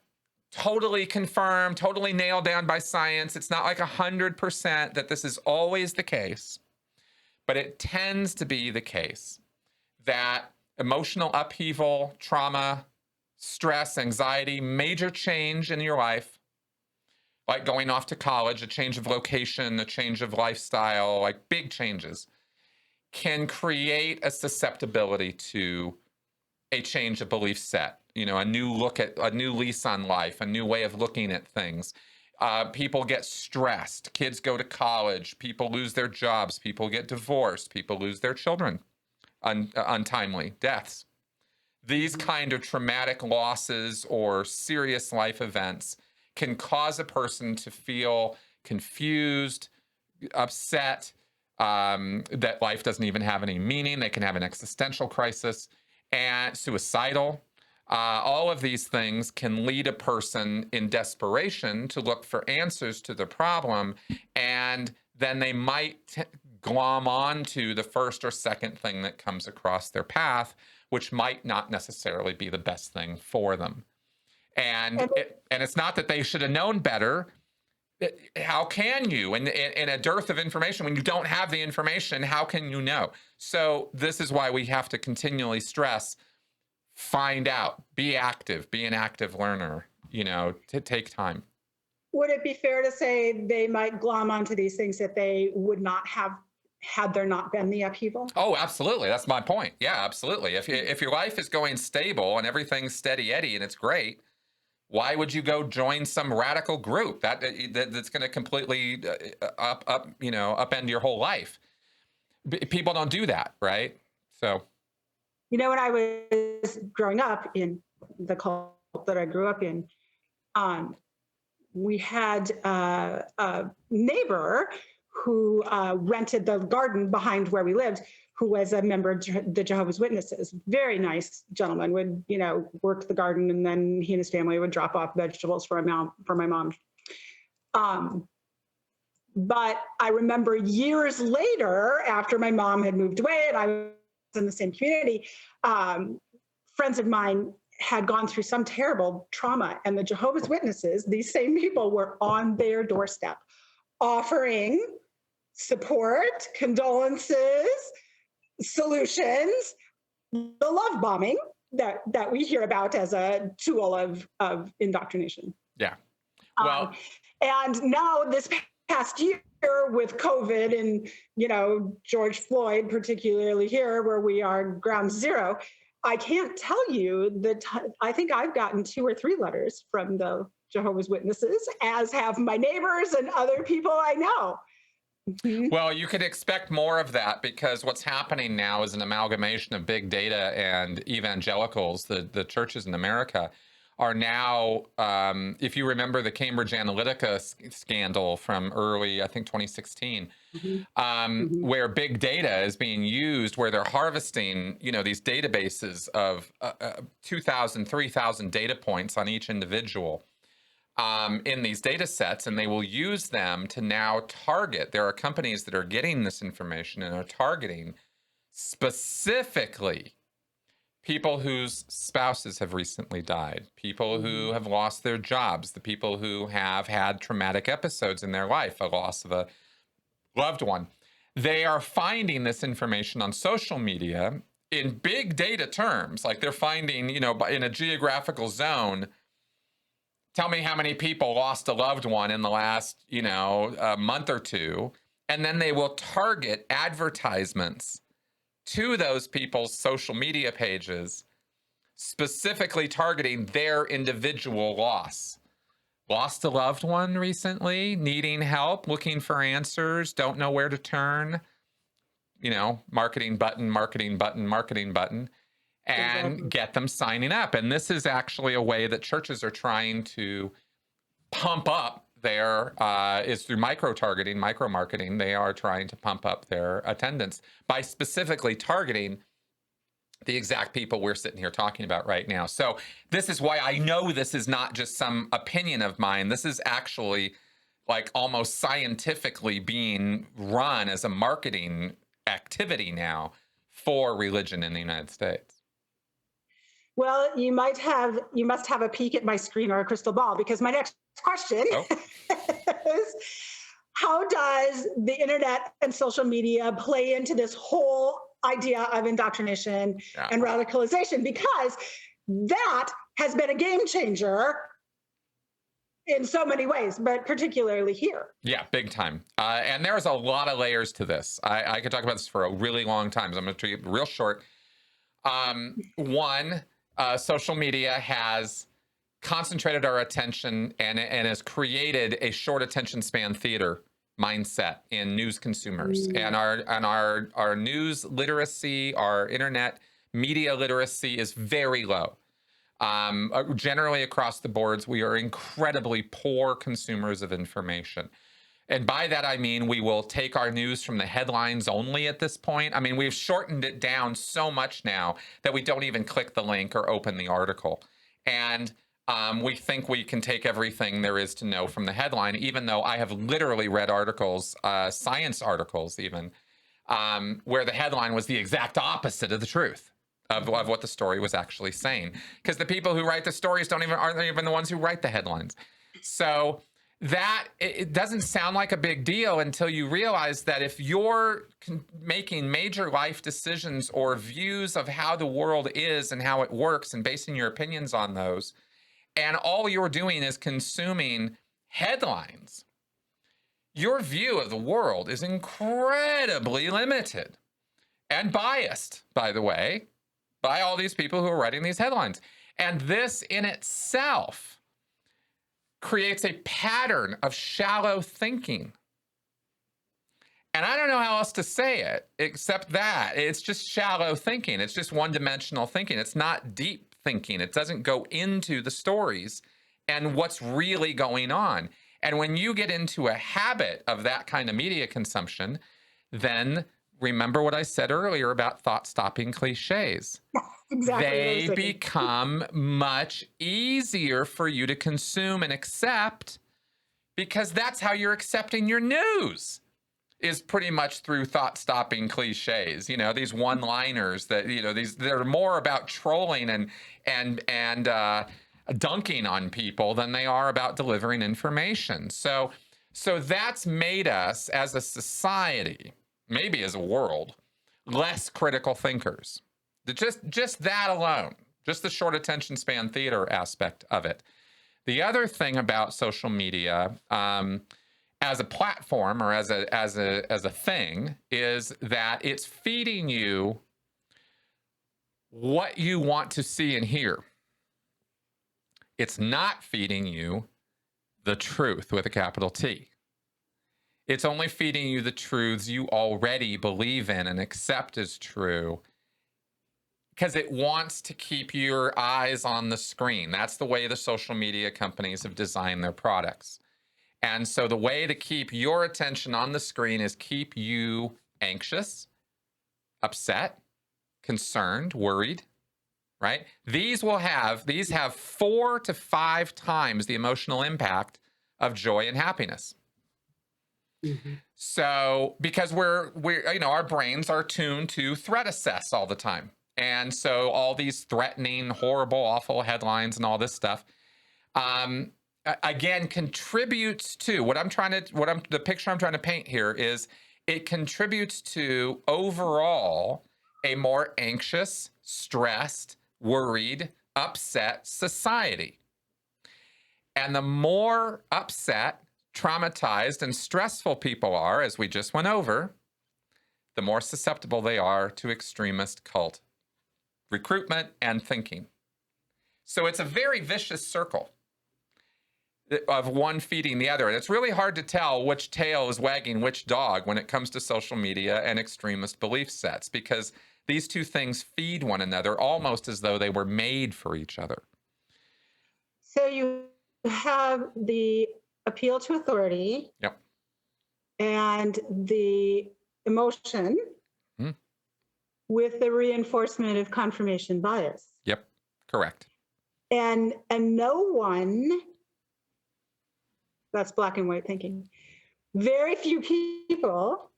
totally confirmed, totally nailed down by science. It's not like 100% that this is always the case, but it tends to be the case that emotional upheaval, trauma, stress, anxiety, major change in your life, like going off to college, a change of location, a change of lifestyle, like big changes, can create a susceptibility to a change of belief set, a new lease on life, a new way of looking at things. People get stressed, kids go to college, people lose their jobs, people get divorced, people lose their children, untimely deaths. These kind of traumatic losses or serious life events can cause a person to feel confused, upset, that life doesn't even have any meaning. They can have an existential crisis and suicidal. All of these things can lead a person in desperation to look for answers to the problem, and then they might glom on to the first or second thing that comes across their path, which might not necessarily be the best thing for them. And it's not that they should have known better. How can you, in a dearth of information, when you don't have the information, how can you know? So this is why we have to continually stress, find out, be active, be an active learner, to take time. Would it be fair to say they might glom onto these things that they would not have had there not been the upheaval? Oh, absolutely. That's my point. Yeah, absolutely. If your life is going stable and everything's steady Eddie and it's great, why would you go join some radical group that's going to completely upend your whole life? People don't do that, right? So, when I was growing up in the cult that I grew up in, we had a neighbor who rented the garden behind where we lived, who was a member of the Jehovah's Witnesses. Very nice gentleman, would, work the garden, and then he and his family would drop off vegetables for my mom. But I remember years later, after my mom had moved away and I was in the same community, friends of mine had gone through some terrible trauma, and the Jehovah's Witnesses, these same people, were on their doorstep offering support, condolences, solutions, the love bombing that we hear about as a tool of indoctrination. Yeah. Well, and now this past year with COVID and, George Floyd, particularly here where we are ground zero, I can't tell you that I think I've gotten 2 or 3 letters from the Jehovah's Witnesses, as have my neighbors and other people I know. Well, you could expect more of that, because what's happening now is an amalgamation of big data and evangelicals. The churches in America are now, if you remember the Cambridge Analytica scandal from early, I think 2016, where big data is being used, where they're harvesting, these databases of 2,000, 3,000 data points on each individual. In these data sets, and they will use them to now target. There are companies that are getting this information and are targeting specifically people whose spouses have recently died, people who have lost their jobs, the people who have had traumatic episodes in their life, a loss of a loved one. They are finding this information on social media in big data terms, like they're finding, in a geographical zone, tell me how many people lost a loved one in the last, a month or two. And then they will target advertisements to those people's social media pages, specifically targeting their individual loss. Lost a loved one recently, needing help, looking for answers, don't know where to turn. Marketing button, marketing button, marketing button. And get them signing up. And this is actually a way that churches are trying to pump up their, is through micro-targeting, micro-marketing. They are trying to pump up their attendance by specifically targeting the exact people we're sitting here talking about right now. So this is why I know this is not just some opinion of mine. This is actually like almost scientifically being run as a marketing activity now for religion in the United States. Well, you must have a peek at my screen or a crystal ball, because my next question is, how does the internet and social media play into this whole idea of indoctrination and radicalization? Because that has been a game changer in so many ways, but particularly here. Yeah, big time. And there's a lot of layers to this. I could talk about this for a really long time, so I'm going to keep it real short. One, social media has concentrated our attention and has created a short attention span theater mindset in news consumers. And our news literacy, our internet media literacy is very low. Generally across the boards, we are incredibly poor consumers of information. And by that, I mean, we will take our news from the headlines only at this point. I mean, we've shortened it down so much now that we don't even click the link or open the article. And we think we can take everything there is to know from the headline, even though I have literally read articles, science articles even, where the headline was the exact opposite of the truth. Of what the story was actually saying, because the people who write the stories aren't even the ones who write the headlines. So that it doesn't sound like a big deal until you realize that if you're making major life decisions or views of how the world is and how it works and basing your opinions on those, and all you're doing is consuming headlines, your view of the world is incredibly limited and biased, by the way, by all these people who are writing these headlines. And this in itself creates a pattern of shallow thinking. And I don't know how else to say it except that it's just shallow thinking. It's just one-dimensional thinking. It's not deep thinking. It doesn't go into the stories and what's really going on. And when you get into a habit of that kind of media consumption, then remember what I said earlier about thought-stopping cliches. Exactly. They become much easier for you to consume and accept, because that's how you're accepting your news, is pretty much through thought-stopping cliches. You know, these one-liners that, you know, they're more about trolling and dunking on people than they are about delivering information. So that's made us as a society, maybe as a world, less critical thinkers. Just that alone, just the short attention span theater aspect of it. The other thing about social media as a platform or as a thing is that it's feeding you what you want to see and hear. It's not feeding you the truth with a capital T. It's only feeding you the truths you already believe in and accept as true, because it wants to keep your eyes on the screen. That's the way the social media companies have designed their products. And so the way to keep your attention on the screen is keep you anxious, upset, concerned, worried, right? These have 4 to 5 times the emotional impact of joy and happiness. Mm-hmm. So because we're you know, our brains are tuned to threat assess all the time. And so all these threatening, horrible, awful headlines and all this stuff, again, contributes to the picture I'm trying to paint here is it contributes to overall a more anxious, stressed, worried, upset society. And the more upset, traumatized, and stressful people are, as we just went over, the more susceptible they are to extremist cult recruitment and thinking. So it's a very vicious circle of one feeding the other. And it's really hard to tell which tail is wagging which dog when it comes to social media and extremist belief sets, because these two things feed one another almost as though they were made for each other. So you have the appeal to authority. Yep. And the emotion with the reinforcement of confirmation bias. Yep, correct. And no one, that's black and white thinking, very few people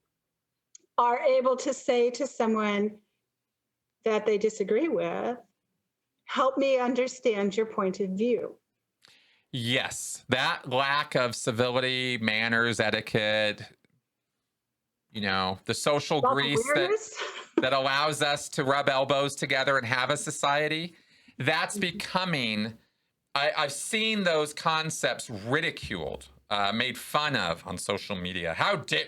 are able to say to someone that they disagree with, Help me understand your point of view. Yes, that lack of civility, manners, etiquette, the social grease Self-awareness. that allows us to rub elbows together and have a society, that's becoming, I've seen those concepts ridiculed, made fun of on social media. How dare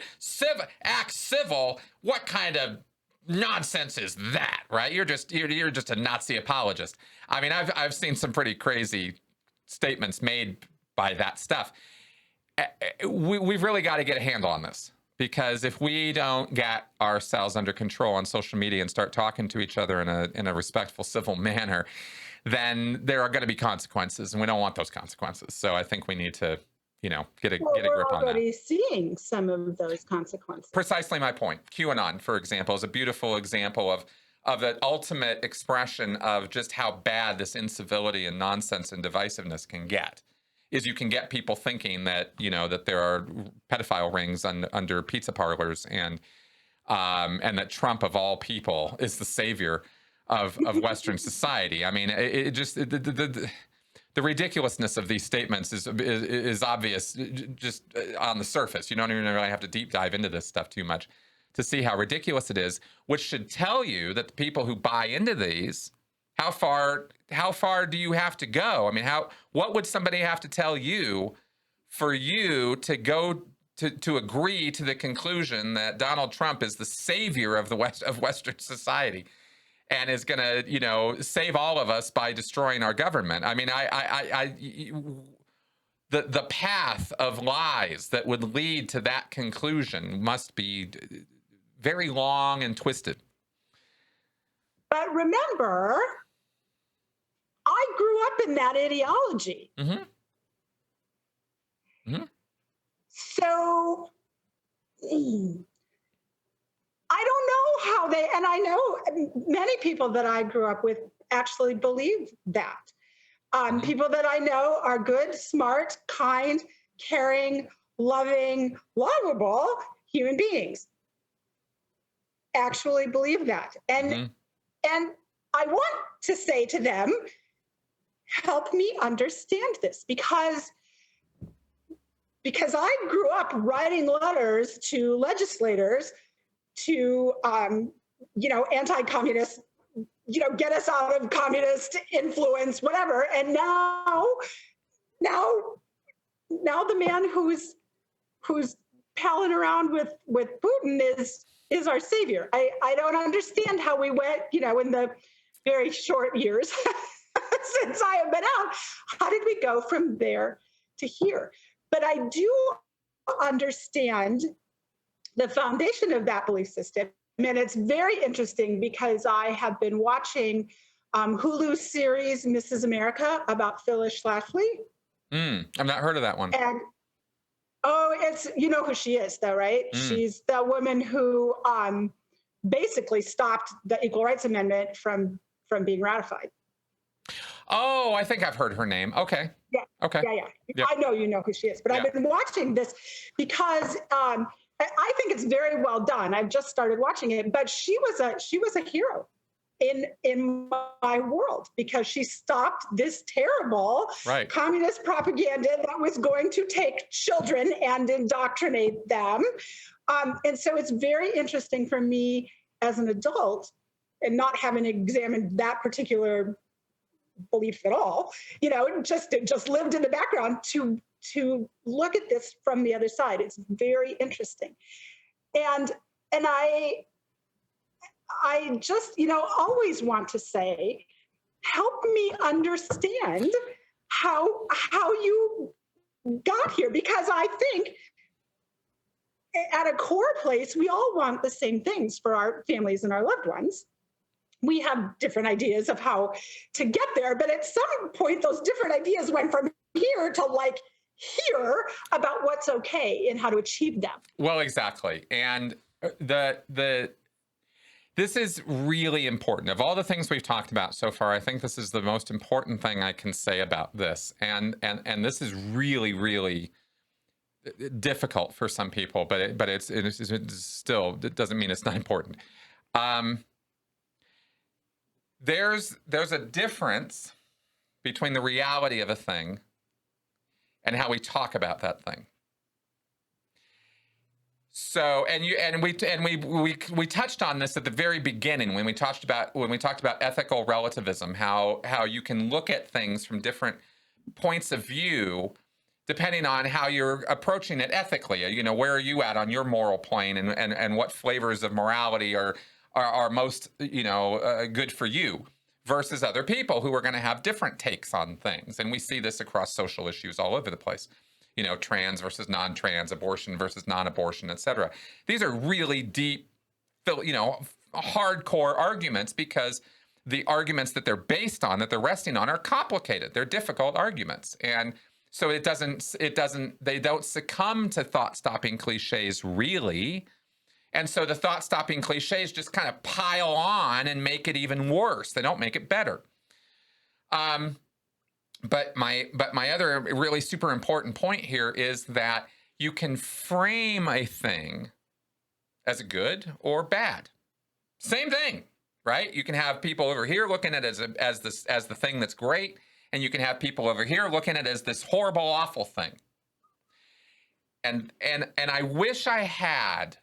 act civil? What kind of nonsense is that? Right? You're just a Nazi apologist. I mean, I've seen some pretty crazy statements made by that stuff. We've really got to get a handle on this, because if we don't get ourselves under control on social media and start talking to each other in a respectful, civil manner, then there are going to be consequences, and we don't want those consequences. So I think we need to, get a grip on that. We're already seeing some of those consequences. Precisely my point. QAnon, for example, is a beautiful example of the ultimate expression of just how bad this incivility and nonsense and divisiveness can get. Is you can get people thinking that that there are pedophile rings under pizza parlors, and that Trump of all people is the savior of Western society. I mean, it just the ridiculousness of these statements is obvious just on the surface. You don't even really have to deep dive into this stuff too much to see how ridiculous it is, which should tell you that the people who buy into these, how far do you have to go? I mean, what would somebody have to tell you for you to go to agree to the conclusion that Donald Trump is the savior of Western society and is going to, save all of us by destroying our government? I mean, the path of lies that would lead to that conclusion must be very long and twisted. But remember, I grew up in that ideology. Mm-hmm. Mm-hmm. So I don't know how and I know many people that I grew up with actually believe that. People that I know are good, smart, kind, caring, loving, lovable human beings actually believe that. And I want to say to them, help me understand this, because I grew up writing letters to legislators to, anti-communist, get us out of communist influence, whatever. And now the man who's palling around with Putin is our savior. I don't understand how we went, in the very short years since I have been out, how did we go from there to here? But I do understand the foundation of that belief system. And it's very interesting because I have been watching Hulu's series, Mrs. America, about Phyllis Schlafly. I've not heard of that one. And it's, who she is though, right? She's the woman who basically stopped the Equal Rights Amendment from being ratified. Oh, I think I've heard her name. Okay. Yeah. Okay. Yeah. I know you know who she is, but I've been watching this because I think it's very well done. I've just started watching it, but she was a hero in my world because she stopped this terrible communist propaganda that was going to take children and indoctrinate them. And so it's very interesting for me as an adult, and not having examined that particular belief at all, just lived in the background to look at this from the other side. It's very interesting. And I just, always want to say, help me understand how you got here, because I think at a core place, we all want the same things for our families and our loved ones. We have different ideas of how to get there, but at some point, those different ideas went from here to here about what's okay and how to achieve them. Well, exactly. And this is really important. Of all the things we've talked about so far, I think this is the most important thing I can say about this. And this is really, really difficult for some people, but it's still, it doesn't mean it's not important. there's a difference between the reality of a thing and how we talk about that thing. So, we touched on this at the very beginning when we talked about ethical relativism, how you can look at things from different points of view depending on how you're approaching it ethically. You know, where are you at on your moral plane, and what flavors of morality are most, you know, good for you versus other people who are going to have different takes on things. And we see this across social issues all over the place. You know, trans versus non-trans, abortion versus non-abortion, etc. These are really deep, you know, hardcore arguments, because the arguments that they're based on, that they're resting on, are complicated. They're difficult arguments. And so they don't succumb to thought-stopping cliches, really. And so the thought-stopping cliches just kind of pile on and make it even worse. They don't make it better. But my other really super important point here is that you can frame a thing as good or bad. Same thing, right? You can have people over here looking at it as the thing that's great, and you can have people over here looking at it as this horrible, awful thing. And I wish I had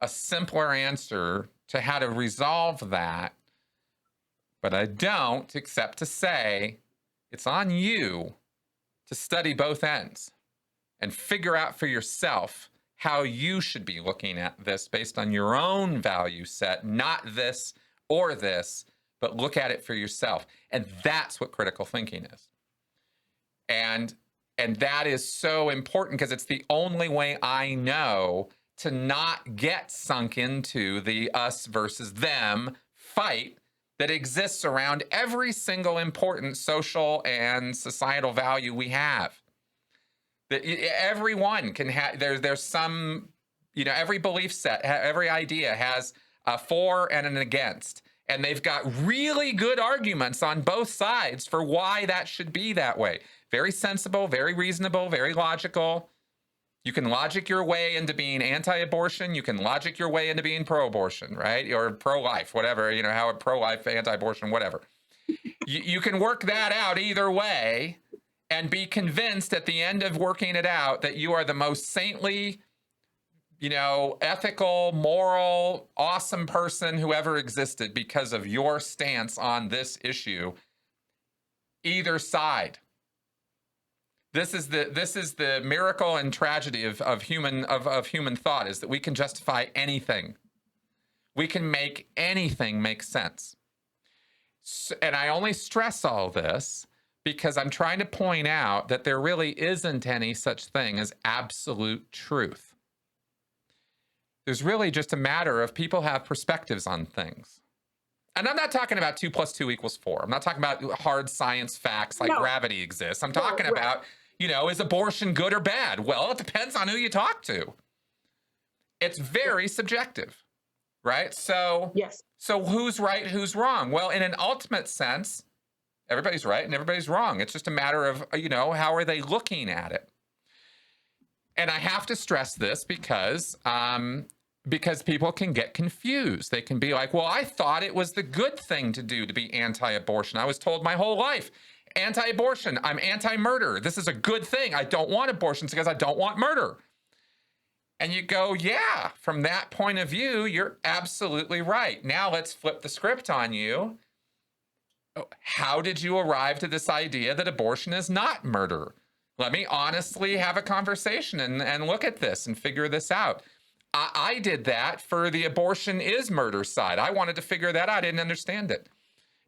a simpler answer to how to resolve that, but I don't, except to say it's on you to study both ends and figure out for yourself how you should be looking at this based on your own value set, not this or this, but look at it for yourself. And that's what critical thinking is. And that is so important, because it's the only way I know to not get sunk into the us versus them fight that exists around every single important social and societal value we have. That everyone can have, there's some, you know, every belief set, every idea has a for and an against. And they've got really good arguments on both sides for why that should be that way. Very sensible, very reasonable, very logical. You can logic your way into being anti-abortion. You can logic your way into being pro-abortion, right? Or pro-life, whatever, you know, how pro-life, anti-abortion, whatever. You can work that out either way and be convinced at the end of working it out that you are the most saintly, you know, ethical, moral, awesome person who ever existed because of your stance on this issue. Either side. This is the miracle and tragedy of human thought, is that we can justify anything. We can make anything make sense. So, and I only stress all this because I'm trying to point out that there really isn't any such thing as absolute truth. There's really just a matter of people have perspectives on things. And I'm not talking about 2 + 2 = 4. I'm not talking about hard science facts like gravity exists. I'm talking about, you know, is abortion good or bad? Well, it depends on who you talk to. It's very subjective, right? So, yes. So who's right, who's wrong? Well, in an ultimate sense, everybody's right and everybody's wrong. It's just a matter of, you know, how are they looking at it? And I have to stress this because people can get confused. They can be like, well, I thought it was the good thing to do to be anti-abortion. I was told my whole life, anti-abortion, I'm anti-murder. This is a good thing. I don't want abortions because I don't want murder. And you go, yeah, from that point of view, you're absolutely right. Now let's flip the script on you. How did you arrive to this idea that abortion is not murder? Let me honestly have a conversation and look at this and figure this out. I did that for the abortion is murder side. I wanted to figure that out. I didn't understand it.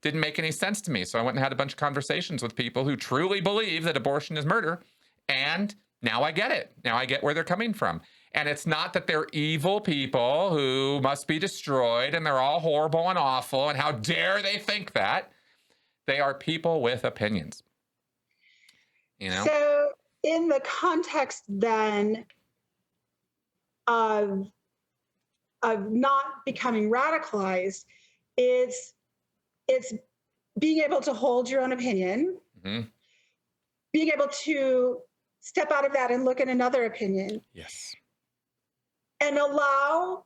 Didn't make any sense to me. So I went and had a bunch of conversations with people who truly believe that abortion is murder. And now I get it. Now I get where they're coming from. And it's not that they're evil people who must be destroyed and they're all horrible and awful and how dare they think that. They are people with opinions. You know? So in the context then of not becoming radicalized, it's being able to hold your own opinion, being able to step out of that and look at another opinion. Yes. And allow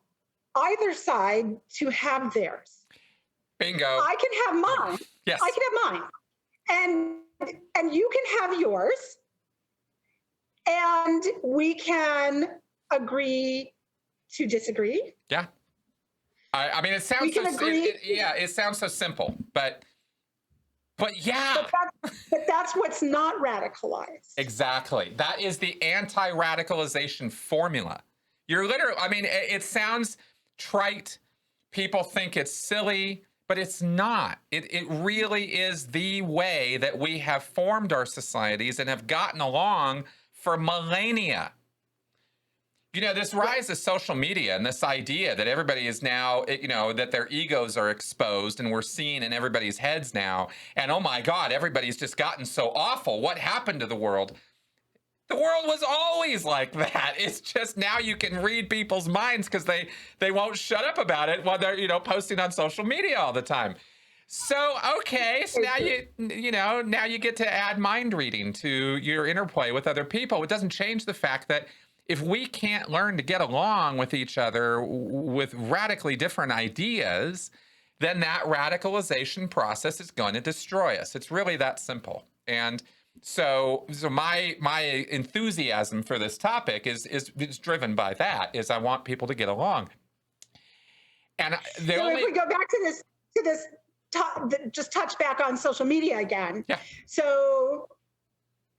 either side to have theirs. Bingo. I can have mine. Yes. I can have mine. And you can have yours. And we can agree to disagree. Yeah. I mean, it sounds We can agree. it sounds so simple, but yeah. But that's what's not radicalized. Exactly. That is the anti-radicalization formula. You're literally, I mean, it sounds trite. People think it's silly, but it's not. It really is the way that we have formed our societies and have gotten along for millennia. You know, this rise of social media and this idea that everybody is now, you know, that their egos are exposed and we're seeing in everybody's heads now. And oh my God, everybody's just gotten so awful. What happened to the world? The world was always like that. It's just now you can read people's minds because they won't shut up about it while they're, you know, posting on social media all the time. So, okay, so now now you get to add mind reading to your interplay with other people. It doesn't change the fact that if we can't learn to get along with each other with radically different ideas, then that radicalization process is going to destroy us. It's really that simple. And so my enthusiasm for this topic is driven by that. Is I want people to get along. And if we go back to this just touch back on social media again. Yeah. So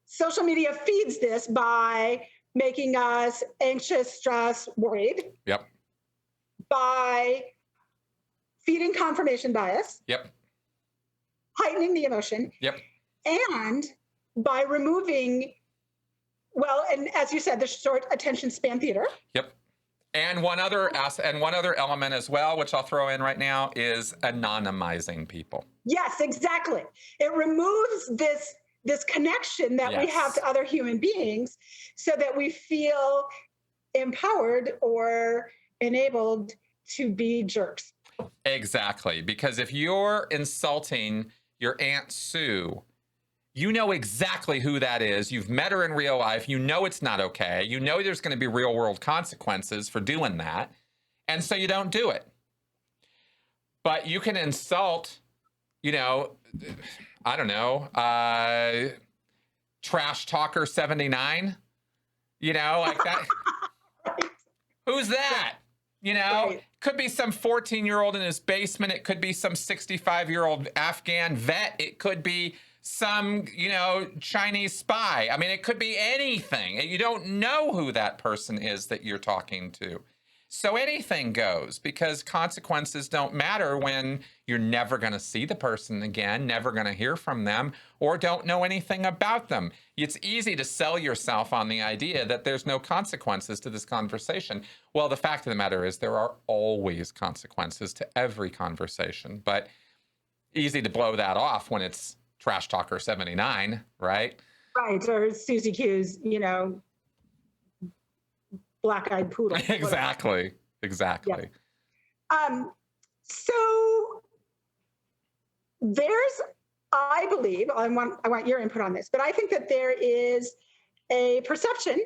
social media feeds this by making us anxious, stressed, worried. Yep. By feeding confirmation bias. Yep. Heightening the emotion. Yep. And by removing, well, and as you said, the short attention span theater. Yep. And one other element as well, which I'll throw in right now, is anonymizing people. Yes, exactly. It removes this connection that we have to other human beings so that we feel empowered or enabled to be jerks. Exactly. Because if you're insulting your Aunt Sue, you know exactly who that is. You've met her in real life. You know it's not okay. You know there's going to be real world consequences for doing that. And so you don't do it. But you can insult, you know, I don't know, Trash Talker 79, you know, like that. Right. Who's that? You know, Right. Could be some 14-year-old in his basement. It could be some 65-year-old Afghan vet. It could be some, you know, Chinese spy. I mean, it could be anything. You don't know who that person is that you're talking to. So anything goes, because consequences don't matter when you're never going to see the person again, never going to hear from them, or don't know anything about them. It's easy to sell yourself on the idea that there's no consequences to this conversation. Well, the fact of the matter is there are always consequences to every conversation, but easy to blow that off when it's Trash Talker 79, right? Right, or Susie Q's, you know, black-eyed poodle. Exactly. Yeah. So there's, I believe, I want your input on this, but I think that there is a perception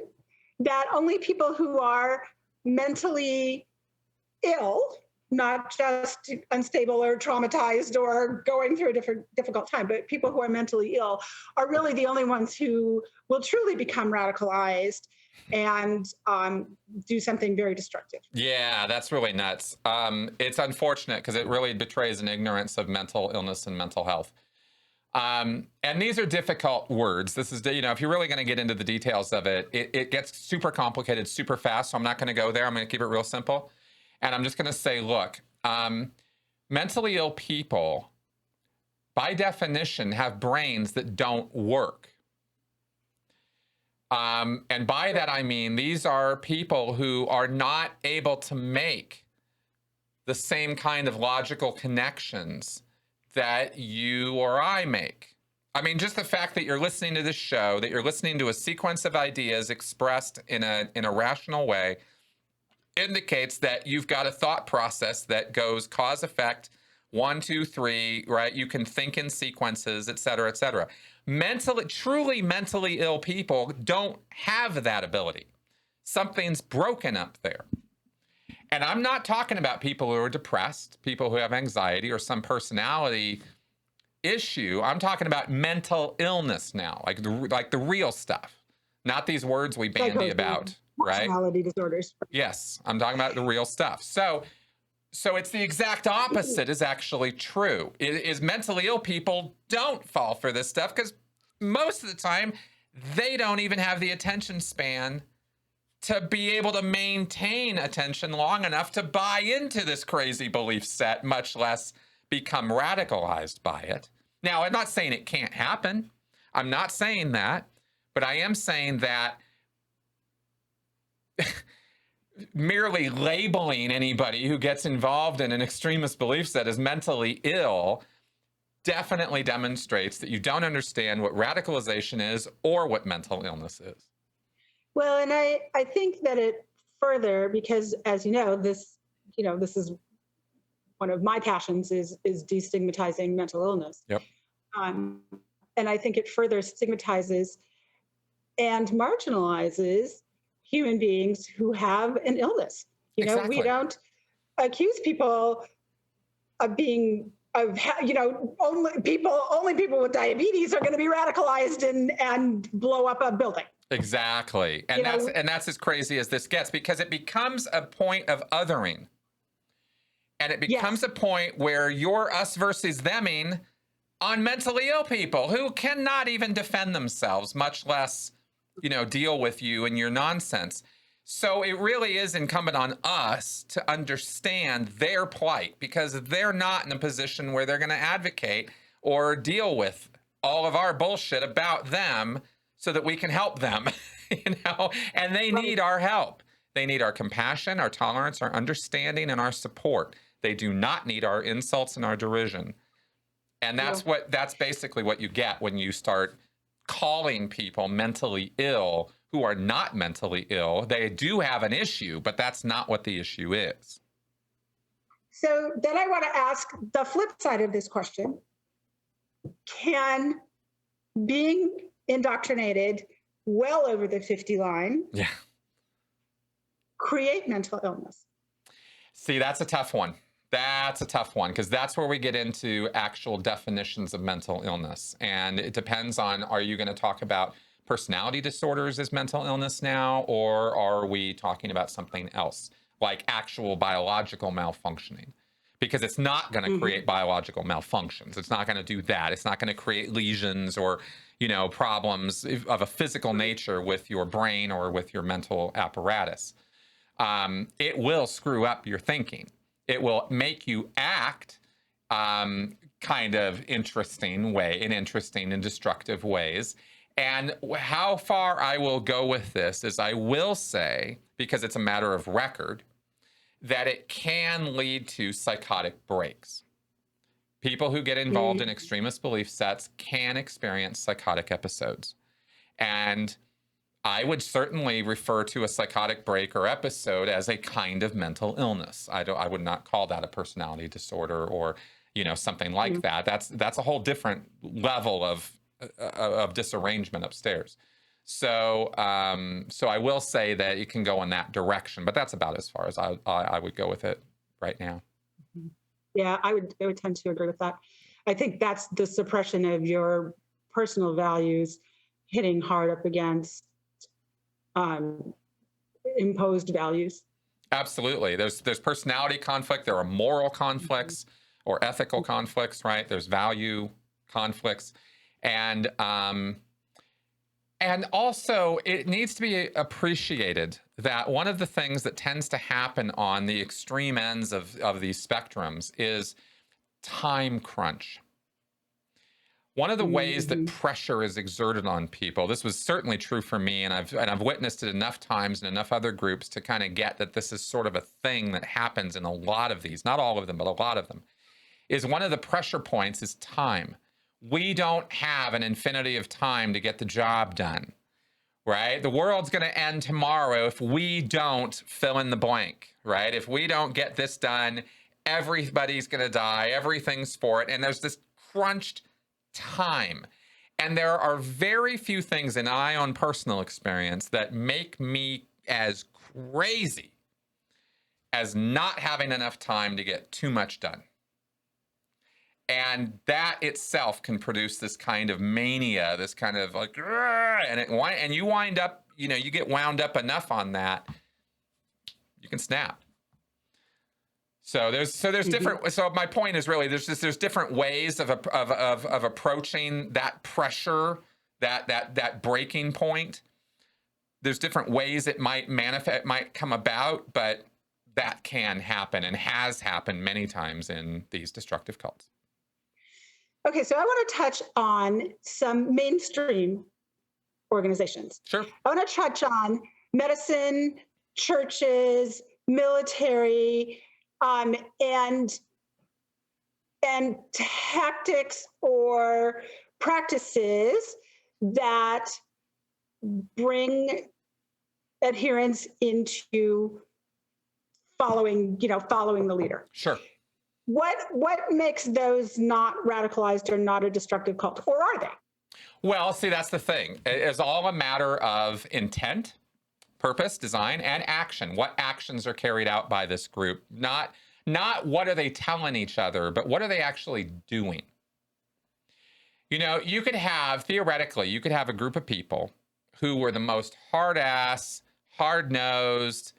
that only people who are mentally ill, not just unstable or traumatized or going through a difficult time, but people who are mentally ill are really the only ones who will truly become radicalized and do something very destructive. Yeah, that's really nuts. It's unfortunate because it really betrays an ignorance of mental illness and mental health. And these are difficult words. This is, you know, if you're really going to get into the details of it, it gets super complicated super fast. So I'm not going to go there. I'm going to keep it real simple. And I'm just going to say, look, mentally ill people, by definition, have brains that don't work. And by that, I mean, these are people who are not able to make the same kind of logical connections that you or I make. I mean, just the fact that you're listening to this show, that you're listening to a sequence of ideas expressed in a rational way, indicates that you've got a thought process that goes cause effect, 1, 2, 3, right? You can think in sequences, et cetera, et cetera. Truly mentally ill people don't have that ability. Something's broken up there. And I'm not talking about people who are depressed, people who have anxiety or some personality issue. I'm talking about mental illness now, like the real stuff, not these words we bandy about, right? Personality disorders. Yes, I'm talking about the real stuff. So it's the exact opposite is actually true. Is mentally ill people don't fall for this stuff because most of the time they don't even have the attention span to be able to maintain attention long enough to buy into this crazy belief set, much less become radicalized by it. Now, I'm not saying it can't happen. I'm not saying that, but I am saying that merely labeling anybody who gets involved in an extremist belief set as mentally ill definitely demonstrates that you don't understand what radicalization is or what mental illness is. Well, and I think that it further, because as you know, this is one of my passions is destigmatizing mental illness. Yep. And I think it further stigmatizes and marginalizes human beings who have an illness. Exactly. We don't accuse people of being only people with diabetes are going to be radicalized and blow up a building. Exactly. And that's as crazy as this gets, because it becomes a point of othering. And it becomes a point where you're us versus theming on mentally ill people who cannot even defend themselves, much less, deal with you and your nonsense. So it really is incumbent on us to understand their plight, because they're not in a position where they're going to advocate or deal with all of our bullshit about them so that we can help them, and they need our help. They need our compassion, our tolerance, our understanding, and our support. They do not need our insults and our derision. And that's basically what you get when you start calling people mentally ill who are not mentally ill. They do have an issue, but that's not what the issue is. So then I want to ask the flip side of this question. Can being indoctrinated well over the 50 line create mental illness? See, that's a tough one. That's a tough one, because that's where we get into actual definitions of mental illness. And it depends on, are you going to talk about personality disorders as mental illness now, or are we talking about something else, like actual biological malfunctioning? Because it's not going to create biological malfunctions. It's not going to do that. It's not going to create lesions or, problems of a physical nature with your brain or with your mental apparatus. It will screw up your thinking. It will make you act kind of interesting and destructive ways. And how far I will go with this is I will say, because it's a matter of record, that it can lead to psychotic breaks. People who get involved in extremist belief sets can experience psychotic episodes. And I would certainly refer to a psychotic break or episode as a kind of mental illness. I would not call that a personality disorder or, something like that. That's a whole different level of disarrangement upstairs. So I will say that it can go in that direction, but that's about as far as I would go with it right now. Yeah, I would tend to agree with that. I think that's the suppression of your personal values hitting hard up against imposed values. Absolutely. There's personality conflict. There are moral conflicts or ethical conflicts, right? There's value conflicts. And also it needs to be appreciated that one of the things that tends to happen on the extreme ends of these spectrums is time crunch. One of the ways that pressure is exerted on people, this was certainly true for me, and I've witnessed it enough times in enough other groups to kind of get that this is sort of a thing that happens in a lot of these, not all of them, but a lot of them, is one of the pressure points is time. We don't have an infinity of time to get the job done, right? The world's going to end tomorrow if we don't fill in the blank, right? If we don't get this done, everybody's going to die, everything's for it, and there's this crunched time. And there are very few things in my own personal experience that make me as crazy as not having enough time to get too much done. And that itself can produce this kind of mania, this kind of like, and you wind up, you know, you get wound up enough on that, you can snap. So there's different. So my point is really there's different ways of approaching that pressure, that breaking point. There's different ways it might manifest, might come about, but that can happen and has happened many times in these destructive cults. Okay, so I want to touch on some mainstream organizations. Sure. I want to touch on medicine, churches, military, and tactics or practices that bring adherents into following the leader. Sure. What makes those not radicalized or not a destructive cult, or are they? Well, see, that's the thing. It's all a matter of intent, purpose, design, and action. What actions are carried out by this group? Not what are they telling each other, but what are they actually doing? You know, theoretically, you could have a group of people who were the most hard-ass, hard-nosed,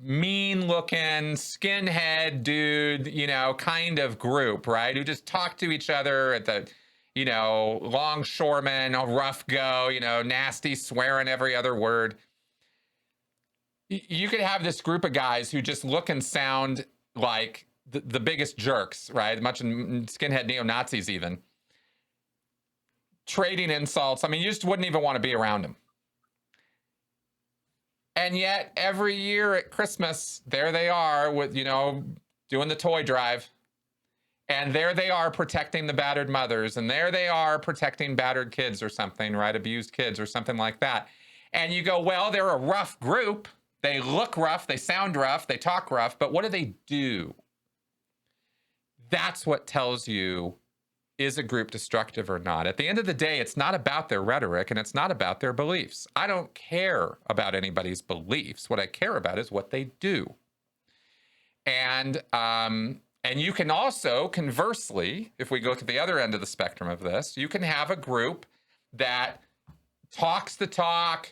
mean-looking, skinhead dude, you know, kind of group, right? Who just talk to each other at the, you know, longshoremen, rough go, you know, nasty, swearing every other word. You could have this group of guys who just look and sound like the biggest jerks, right? Much skinhead neo-Nazis even. Trading insults. I mean, you just wouldn't even want to be around them. And yet every year at Christmas, there they are with, you know, doing the toy drive. And there they are protecting the battered mothers. And there they are protecting battered kids or something, right? Abused kids or something like that. And you go, well, they're a rough group. They look rough. They sound rough. They talk rough. But what do they do? That's what tells you, is a group destructive or not? At the end of the day, it's not about their rhetoric and it's not about their beliefs. I don't care about anybody's beliefs. What I care about is what they do. And you can also, conversely, if we go to the other end of the spectrum of this, you can have a group that talks the talk,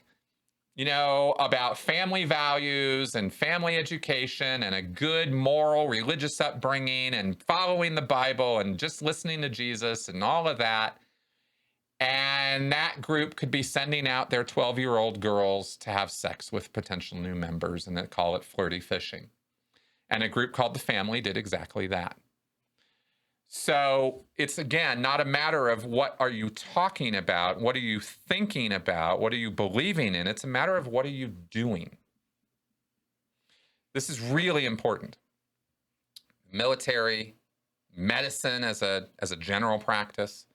you know, about family values and family education and a good moral religious upbringing and following the Bible and just listening to Jesus and all of that. And that group could be sending out their 12-year-old girls to have sex with potential new members, and they call it flirty fishing. And a group called the Family did exactly that. So it's, again, not a matter of what are you talking about, what are you thinking about, what are you believing in. It's a matter of what are you doing. This is really important. Military, medicine as a general practice.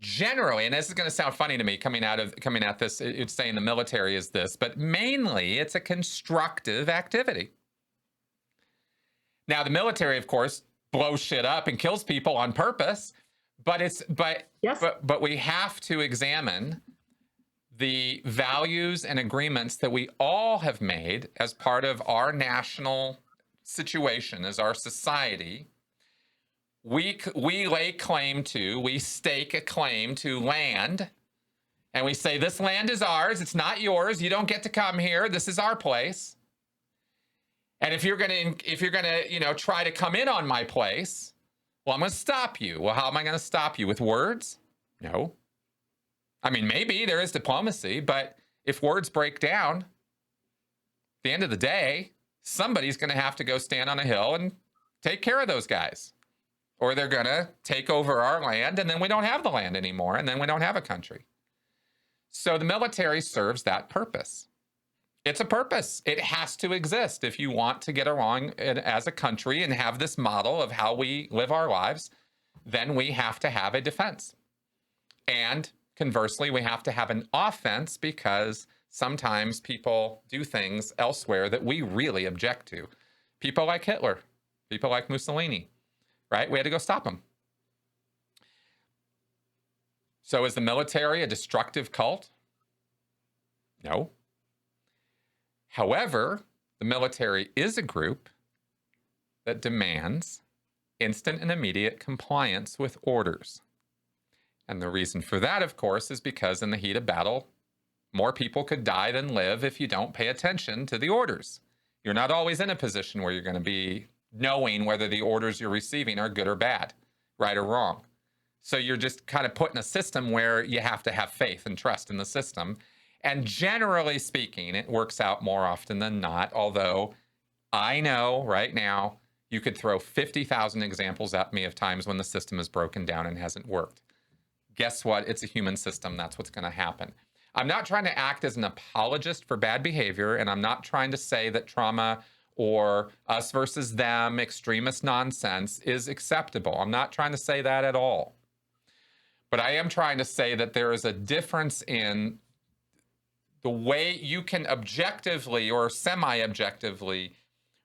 Generally, and this is going to sound funny to me coming at this, it's saying the military is this, but mainly it's a constructive activity. Now, the military, of course, blows shit up and kills people on purpose, but we have to examine the values and agreements that we all have made as part of our national situation, as our society. We lay claim to, we stake a claim to land, and we say, this land is ours, it's not yours, you don't get to come here, this is our place. And if you're gonna, you know, try to come in on my place, well, I'm gonna stop you. Well, how am I gonna stop you? With words? No. I mean, maybe there is diplomacy, but if words break down, at the end of the day, somebody's gonna have to go stand on a hill and take care of those guys. Or they're gonna take over our land, and then we don't have the land anymore, and then we don't have a country. So the military serves that purpose. It's a purpose. It has to exist if you want to get along as a country and have this model of how we live our lives. Then we have to have a defense. And conversely, we have to have an offense, because sometimes people do things elsewhere that we really object to. People like Hitler, people like Mussolini, right? We had to go stop them. So is the military a destructive cult? No. However, The military is a group that demands instant and immediate compliance with orders. And the reason for that, of course, is because in the heat of battle, more people could die than live if you don't pay attention to the orders. You're not always in a position where you're going to be knowing whether the orders you're receiving are good or bad, right or wrong. So you're just kind of put in a system where you have to have faith and trust in the system. And generally speaking, it works out more often than not, although I know right now you could throw 50,000 examples at me of times when the system is broken down and hasn't worked. Guess what? It's a human system. That's what's going to happen. I'm not trying to act as an apologist for bad behavior, and I'm not trying to say that trauma or us versus them, extremist nonsense is acceptable. I'm not trying to say that at all. But I am trying to say that there is a difference in the way you can objectively or semi-objectively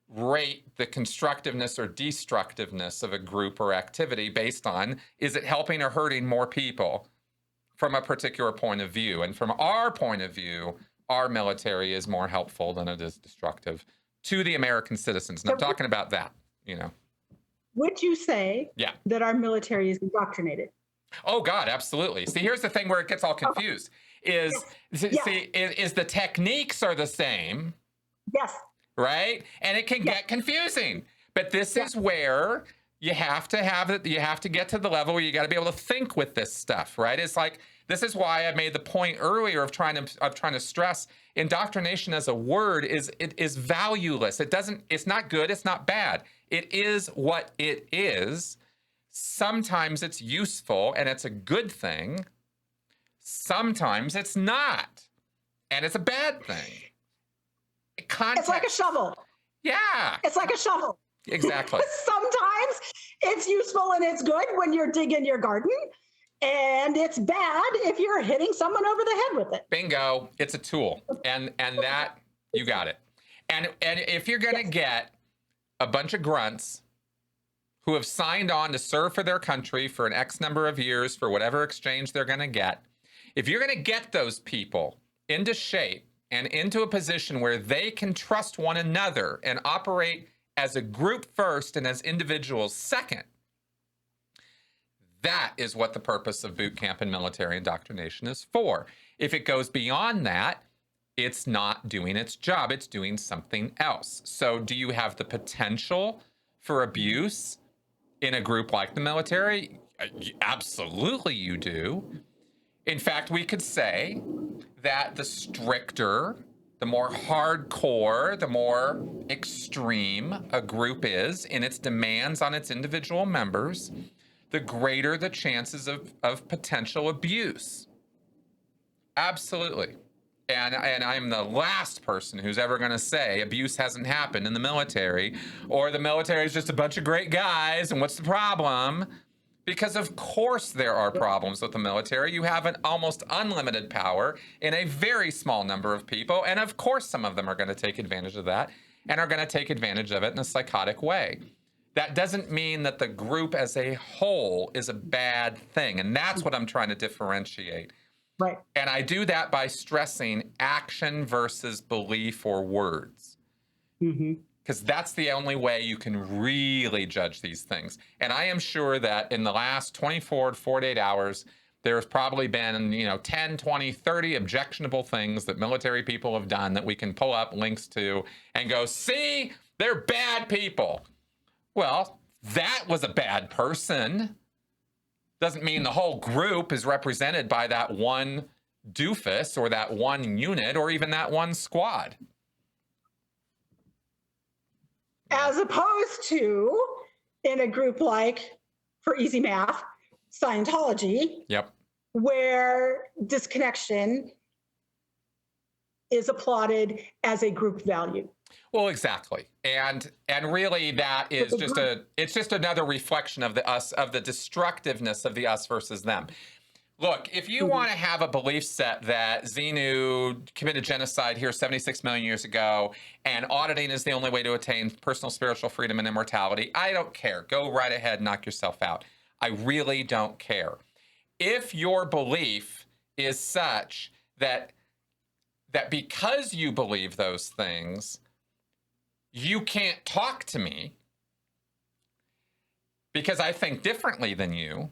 rate the constructiveness or destructiveness of a group or activity based on, is it helping or hurting more people from a particular point of view? And from our point of view, our military is more helpful than it is destructive to the American citizens. And I'm talking about that, you know. Would you say that our military is indoctrinated? Oh, God, absolutely. See, here's the thing where it gets all confused. Is the techniques are the same. Yes. Right? And it can get confusing. But this is where you have to have it, you have to get to the level where you got to be able to think with this stuff, right? It's like, this is why I made the point earlier of trying to stress indoctrination as a word is valueless. It's not good, it's not bad. It is what it is. Sometimes it's useful and it's a good thing. Sometimes it's not. And it's a bad thing. Context. It's like a shovel. Yeah. It's like a shovel. Exactly. Sometimes it's useful and it's good when you're digging your garden, and it's bad if you're hitting someone over the head with it. Bingo. It's a tool. And that, you got it. And if you're going to get a bunch of grunts who have signed on to serve for their country for an X number of years for whatever exchange they're going to get, if you're going to get those people into shape and into a position where they can trust one another and operate as a group first and as individuals second, that is what the purpose of boot camp and military indoctrination is for. If it goes beyond that, it's not doing its job. It's doing something else. So do you have the potential for abuse in a group like the military? Absolutely you do. In fact, we could say that the stricter, the more hardcore, the more extreme a group is in its demands on its individual members, the greater the chances of potential abuse. Absolutely. And I'm the last person who's ever going to say abuse hasn't happened in the military, or the military is just a bunch of great guys and what's the problem? Because of course there are problems with the military. You have an almost unlimited power in a very small number of people. And of course some of them are going to take advantage of that and are going to take advantage of it in a psychotic way. That doesn't mean that the group as a whole is a bad thing. And that's what I'm trying to differentiate. Right. And I do that by stressing action versus belief or words. Because that's the only way you can really judge these things. And I am sure that in the last 24 to 48 hours, there's probably been, 10, 20, 30 objectionable things that military people have done that we can pull up links to and go, see, they're bad people. Well, that was a bad person. Doesn't mean the whole group is represented by that one doofus or that one unit or even that one squad. As opposed to in a group like, for easy math, Scientology, where disconnection is applauded as a group value. Well, exactly. And really that is just another reflection of the destructiveness of the us versus them. Look, if you want to have a belief set that Xenu committed genocide here 76 million years ago and auditing is the only way to attain personal spiritual freedom and immortality, I don't care. Go right ahead, knock yourself out. I really don't care. If your belief is such that because you believe those things, you can't talk to me because I think differently than you.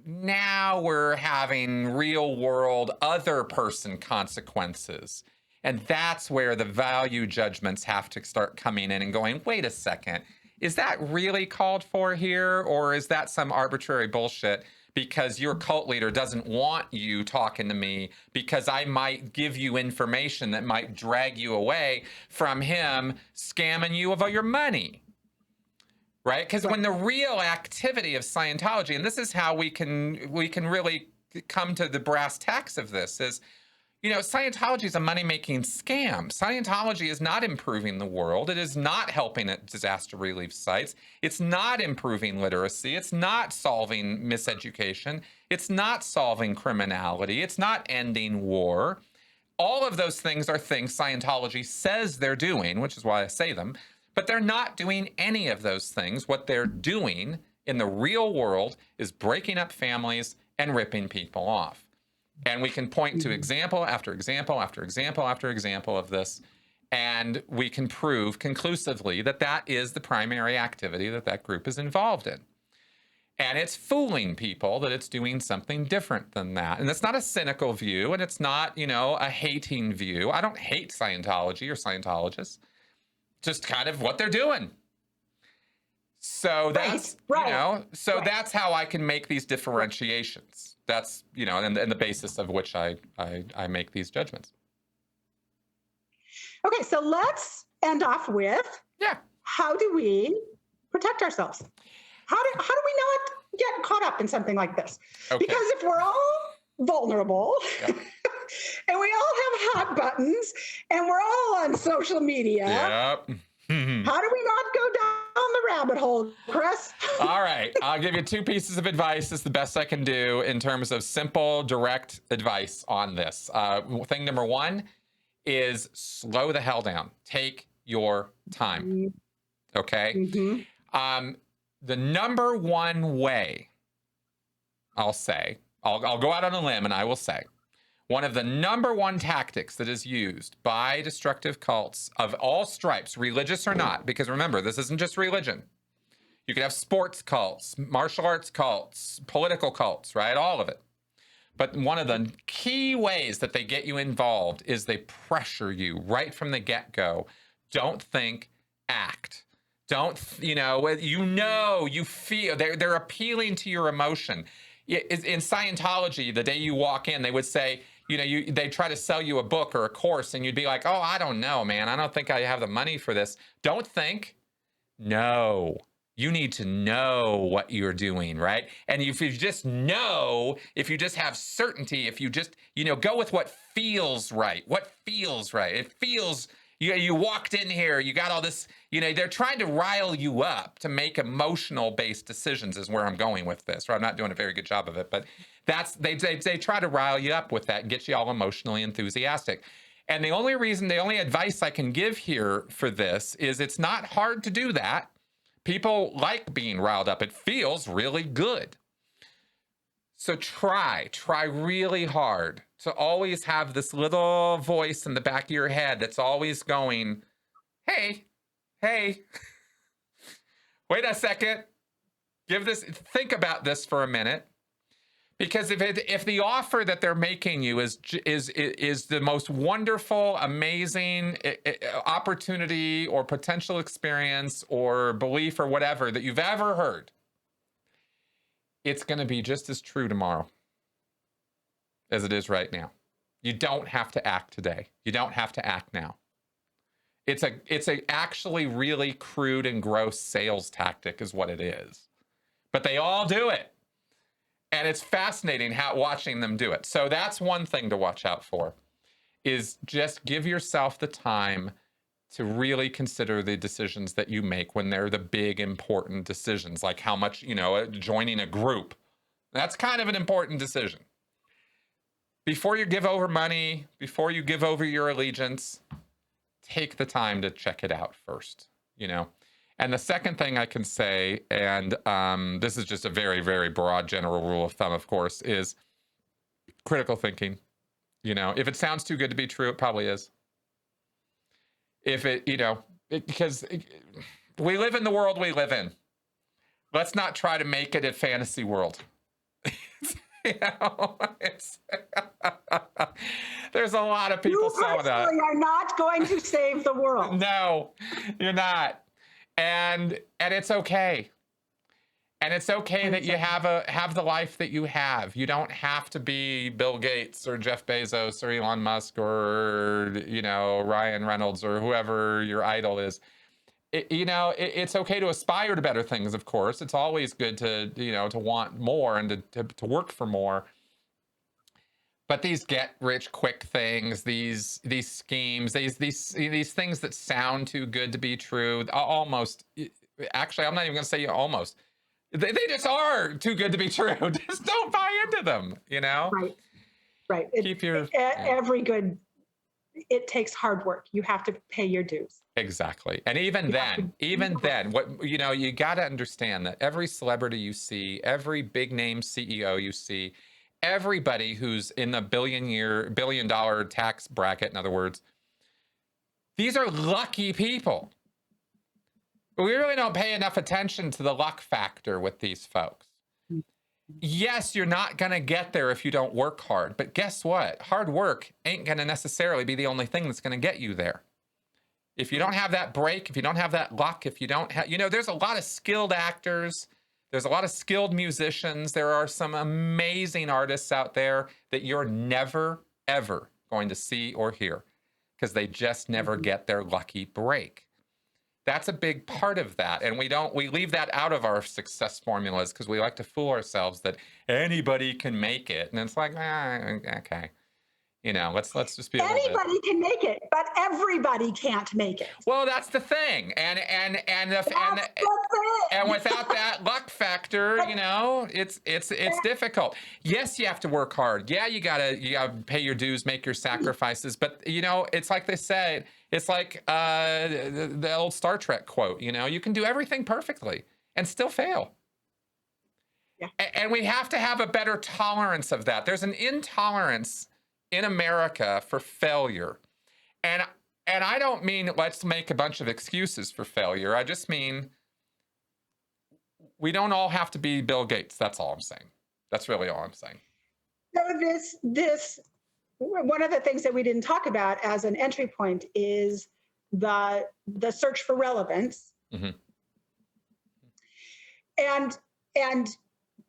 Now we're having real world other person consequences. And that's where the value judgments have to start coming in and going, wait a second, is that really called for here? Or is that some arbitrary bullshit because your cult leader doesn't want you talking to me because I might give you information that might drag you away from him scamming you of all your money? Right? Because when the real activity of Scientology, and this is how we can really come to the brass tacks of this, is, you know, Scientology is a money-making scam. Scientology is not improving the world. It is not helping at disaster relief sites. It's not improving literacy. It's not solving miseducation. It's not solving criminality. It's not ending war. All of those things are things Scientology says they're doing, which is why I say them. But they're not doing any of those things. What they're doing in the real world is breaking up families and ripping people off. And we can point to example after example after example after example of this, and we can prove conclusively that that is the primary activity that that group is involved in. And it's fooling people that it's doing something different than that. And it's not a cynical view, and it's not, you know, a hating view. I don't hate Scientology or Scientologists. Just kind of what they're doing. So that's, you know, so that's how I can make these differentiations. That's, you know, and the basis of which I make these judgments. Okay, so let's end off with, how do we protect ourselves? How do we not get caught up in something like this? Okay. Because if we're all vulnerable, and we all have hot buttons, and we're all on social media. How do we not go down the rabbit hole, Chris? All right. I'll give you 2 pieces of advice. It's the best I can do in terms of simple, direct advice on this. Thing number 1 is slow the hell down. Take your time. Okay? The number 1 way, I'll say, I'll go out on a limb and I will say, one of the number 1 tactics that is used by destructive cults of all stripes, religious or not, because remember, this isn't just religion. You could have sports cults, martial arts cults, political cults, right? All of it. But one of the key ways that they get you involved is they pressure you right from the get-go. Don't think, act. Don't, you feel, they're appealing to your emotion. In Scientology, the day you walk in, they would say, they try to sell you a book or a course, and you'd be like, oh, I don't know, man. I don't think I have the money for this. Don't think. No. You need to know what you're doing, right? And if you just know, if you just have certainty, if you just, go with what feels right. What feels right? It feels, you walked in here, you got all this, they're trying to rile you up to make emotional-based decisions is where I'm going with this, or I'm not doing a very good job of it, but that's, they try to rile you up with that and get you all emotionally enthusiastic. And the only advice I can give here for this is it's not hard to do that. People like being riled up. It feels really good. So try really hard to always have this little voice in the back of your head that's always going, hey, wait a second. Think about this for a minute. Because if the offer that they're making you is the most wonderful, amazing opportunity or potential experience or belief or whatever that you've ever heard, it's going to be just as true tomorrow as it is right now. You don't have to act today. You don't have to act now. It's a actually really crude and gross sales tactic is what it is. But they all do it. And it's fascinating watching them do it. So that's one thing to watch out for, is just give yourself the time to really consider the decisions that you make when they're the big, important decisions, like how much, joining a group. That's kind of an important decision. Before you give over money, before you give over your allegiance, take the time to check it out first, And the second thing I can say, and this is just a very, very broad general rule of thumb, of course, is critical thinking. If it sounds too good to be true, it probably is. if it, because we live in the world we live in. Let's not try to make it a fantasy world. It's there's a lot of people selling that. You are not going to save the world. No, you're not. And it's okay. And it's okay that you have the life that you have. You don't have to be Bill Gates or Jeff Bezos or Elon Musk or, Ryan Reynolds or whoever your idol is. It's okay to aspire to better things, of course. It's always good to, to want more and to work for more. But these get rich quick things, these schemes, these things that sound too good to be true, almost, actually, I'm not even going to say almost. They just are too good to be true. Just don't buy into them, Right. Every good, it takes hard work. You have to pay your dues. Exactly. And even then, what you got to understand that every celebrity you see, every big name CEO you see, everybody who's in the $billion dollar tax bracket, in other words, these are lucky people. We really don't pay enough attention to the luck factor with these folks. Yes, you're not going to get there if you don't work hard. But guess what? Hard work ain't going to necessarily be the only thing that's going to get you there. If you don't have that break, if you don't have that luck, if you don't have, there's a lot of skilled actors. There's a lot of skilled musicians. There are some amazing artists out there that you're never, ever going to see or hear because they just never get their lucky break. That's a big part of that. And we leave that out of our success formulas because we like to fool ourselves that anybody can make it. And it's like, okay. Let's just be anybody can make it, but everybody can't make it. Well, that's the thing. And without that luck factor, it's difficult. Yes, you have to work hard. Yeah, you gotta pay your dues, make your sacrifices. But it's like they say, it's like the old Star Trek quote, you can do everything perfectly and still fail. Yeah. And we have to have a better tolerance of that. There's an intolerance in America for failure. And I don't mean let's make a bunch of excuses for failure. I just mean we don't all have to be Bill Gates. That's all I'm saying. That's really all I'm saying. So this one of the things that we didn't talk about as an entry point is the search for relevance. Mm-hmm. And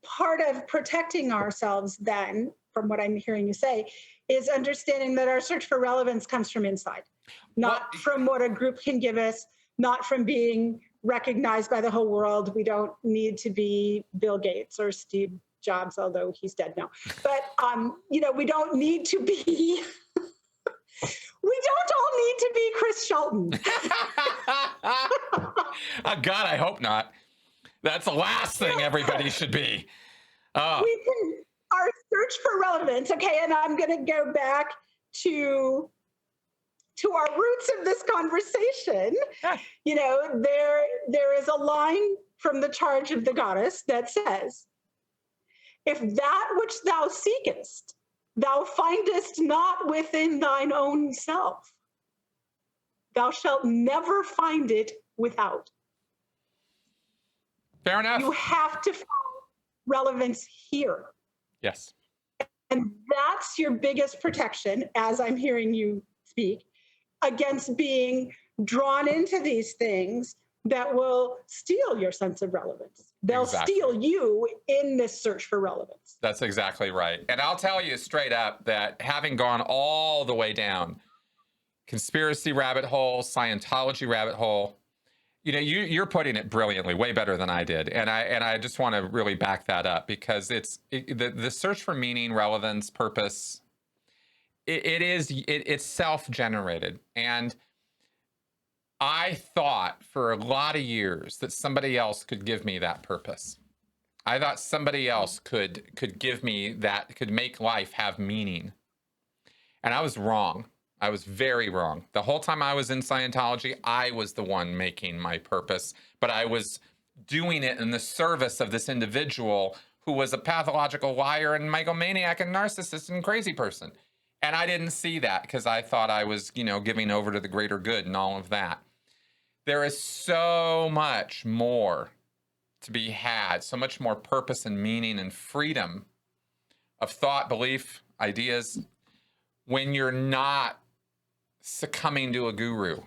part of protecting ourselves then, from what I'm hearing you say, is understanding that our search for relevance comes from inside, not from what a group can give us, not from being recognized by the whole world. We don't need to be Bill Gates or Steve Jobs, although he's dead now. But, we don't need to be, we don't all need to be Chris Shelton. Oh, God, I hope not. That's the last thing everybody should be. Our search for relevance, okay, and I'm going to go back to our roots of this conversation. There is a line from the Charge of the Goddess that says, if that which thou seekest, thou findest not within thine own self, thou shalt never find it without. Fair enough. You have to find relevance here. Yes. And that's your biggest protection, as I'm hearing you speak, against being drawn into these things that will steal your sense of relevance. They'll steal you in this search for relevance. That's exactly right. And I'll tell you straight up that having gone all the way down conspiracy rabbit hole, Scientology rabbit hole, you're putting it brilliantly, way better than I did. And I just want to really back that up because the search for meaning, relevance, purpose, it's self-generated. And I thought for a lot of years that somebody else could give me that purpose. I thought somebody else could give me that, could make life have meaning. And I was wrong. I was very wrong. The whole time I was in Scientology, I was the one making my purpose, but I was doing it in the service of this individual who was a pathological liar and megalomaniac and narcissist and crazy person. And I didn't see that because I thought I was, giving over to the greater good and all of that. There is so much more to be had, so much more purpose and meaning and freedom of thought, belief, ideas, when you're not succumbing to a guru,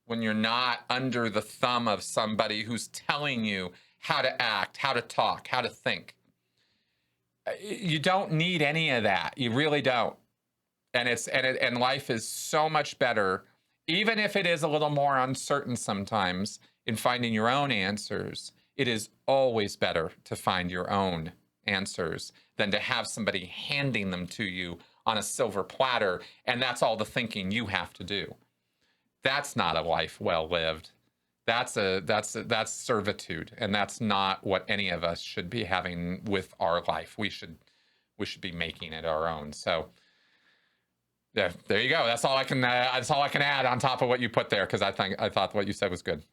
when you're not under the thumb of somebody who's telling you how to act, how to talk, how to think. You don't need any of that. You really don't. And life is so much better, even if it is a little more uncertain sometimes in finding your own answers. It is always better to find your own answers than to have somebody handing them to you on a silver platter, and that's all the thinking you have to do. That's not a life well lived. That's servitude, and that's not what any of us should be having with our life. We should be making it our own. So yeah, there you go. That's all I can add on top of what you put there, because I thought what you said was good.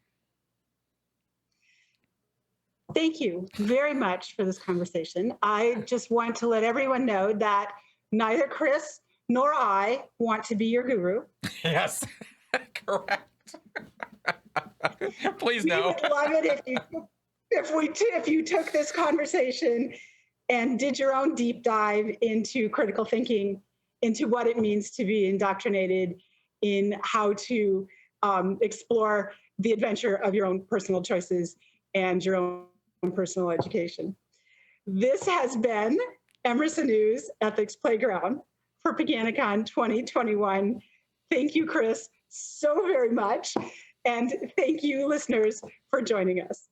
Thank you very much for this conversation. I just want to let everyone know that neither Chris nor I want to be your guru. Yes, correct. Please no. We would love it if you took this conversation and did your own deep dive into critical thinking, into what it means to be indoctrinated, in how to explore the adventure of your own personal choices and your own personal education. This has been Emerson News Ethics Playground for Paganicon 2021. Thank you, Chris, so very much. And thank you, listeners, for joining us.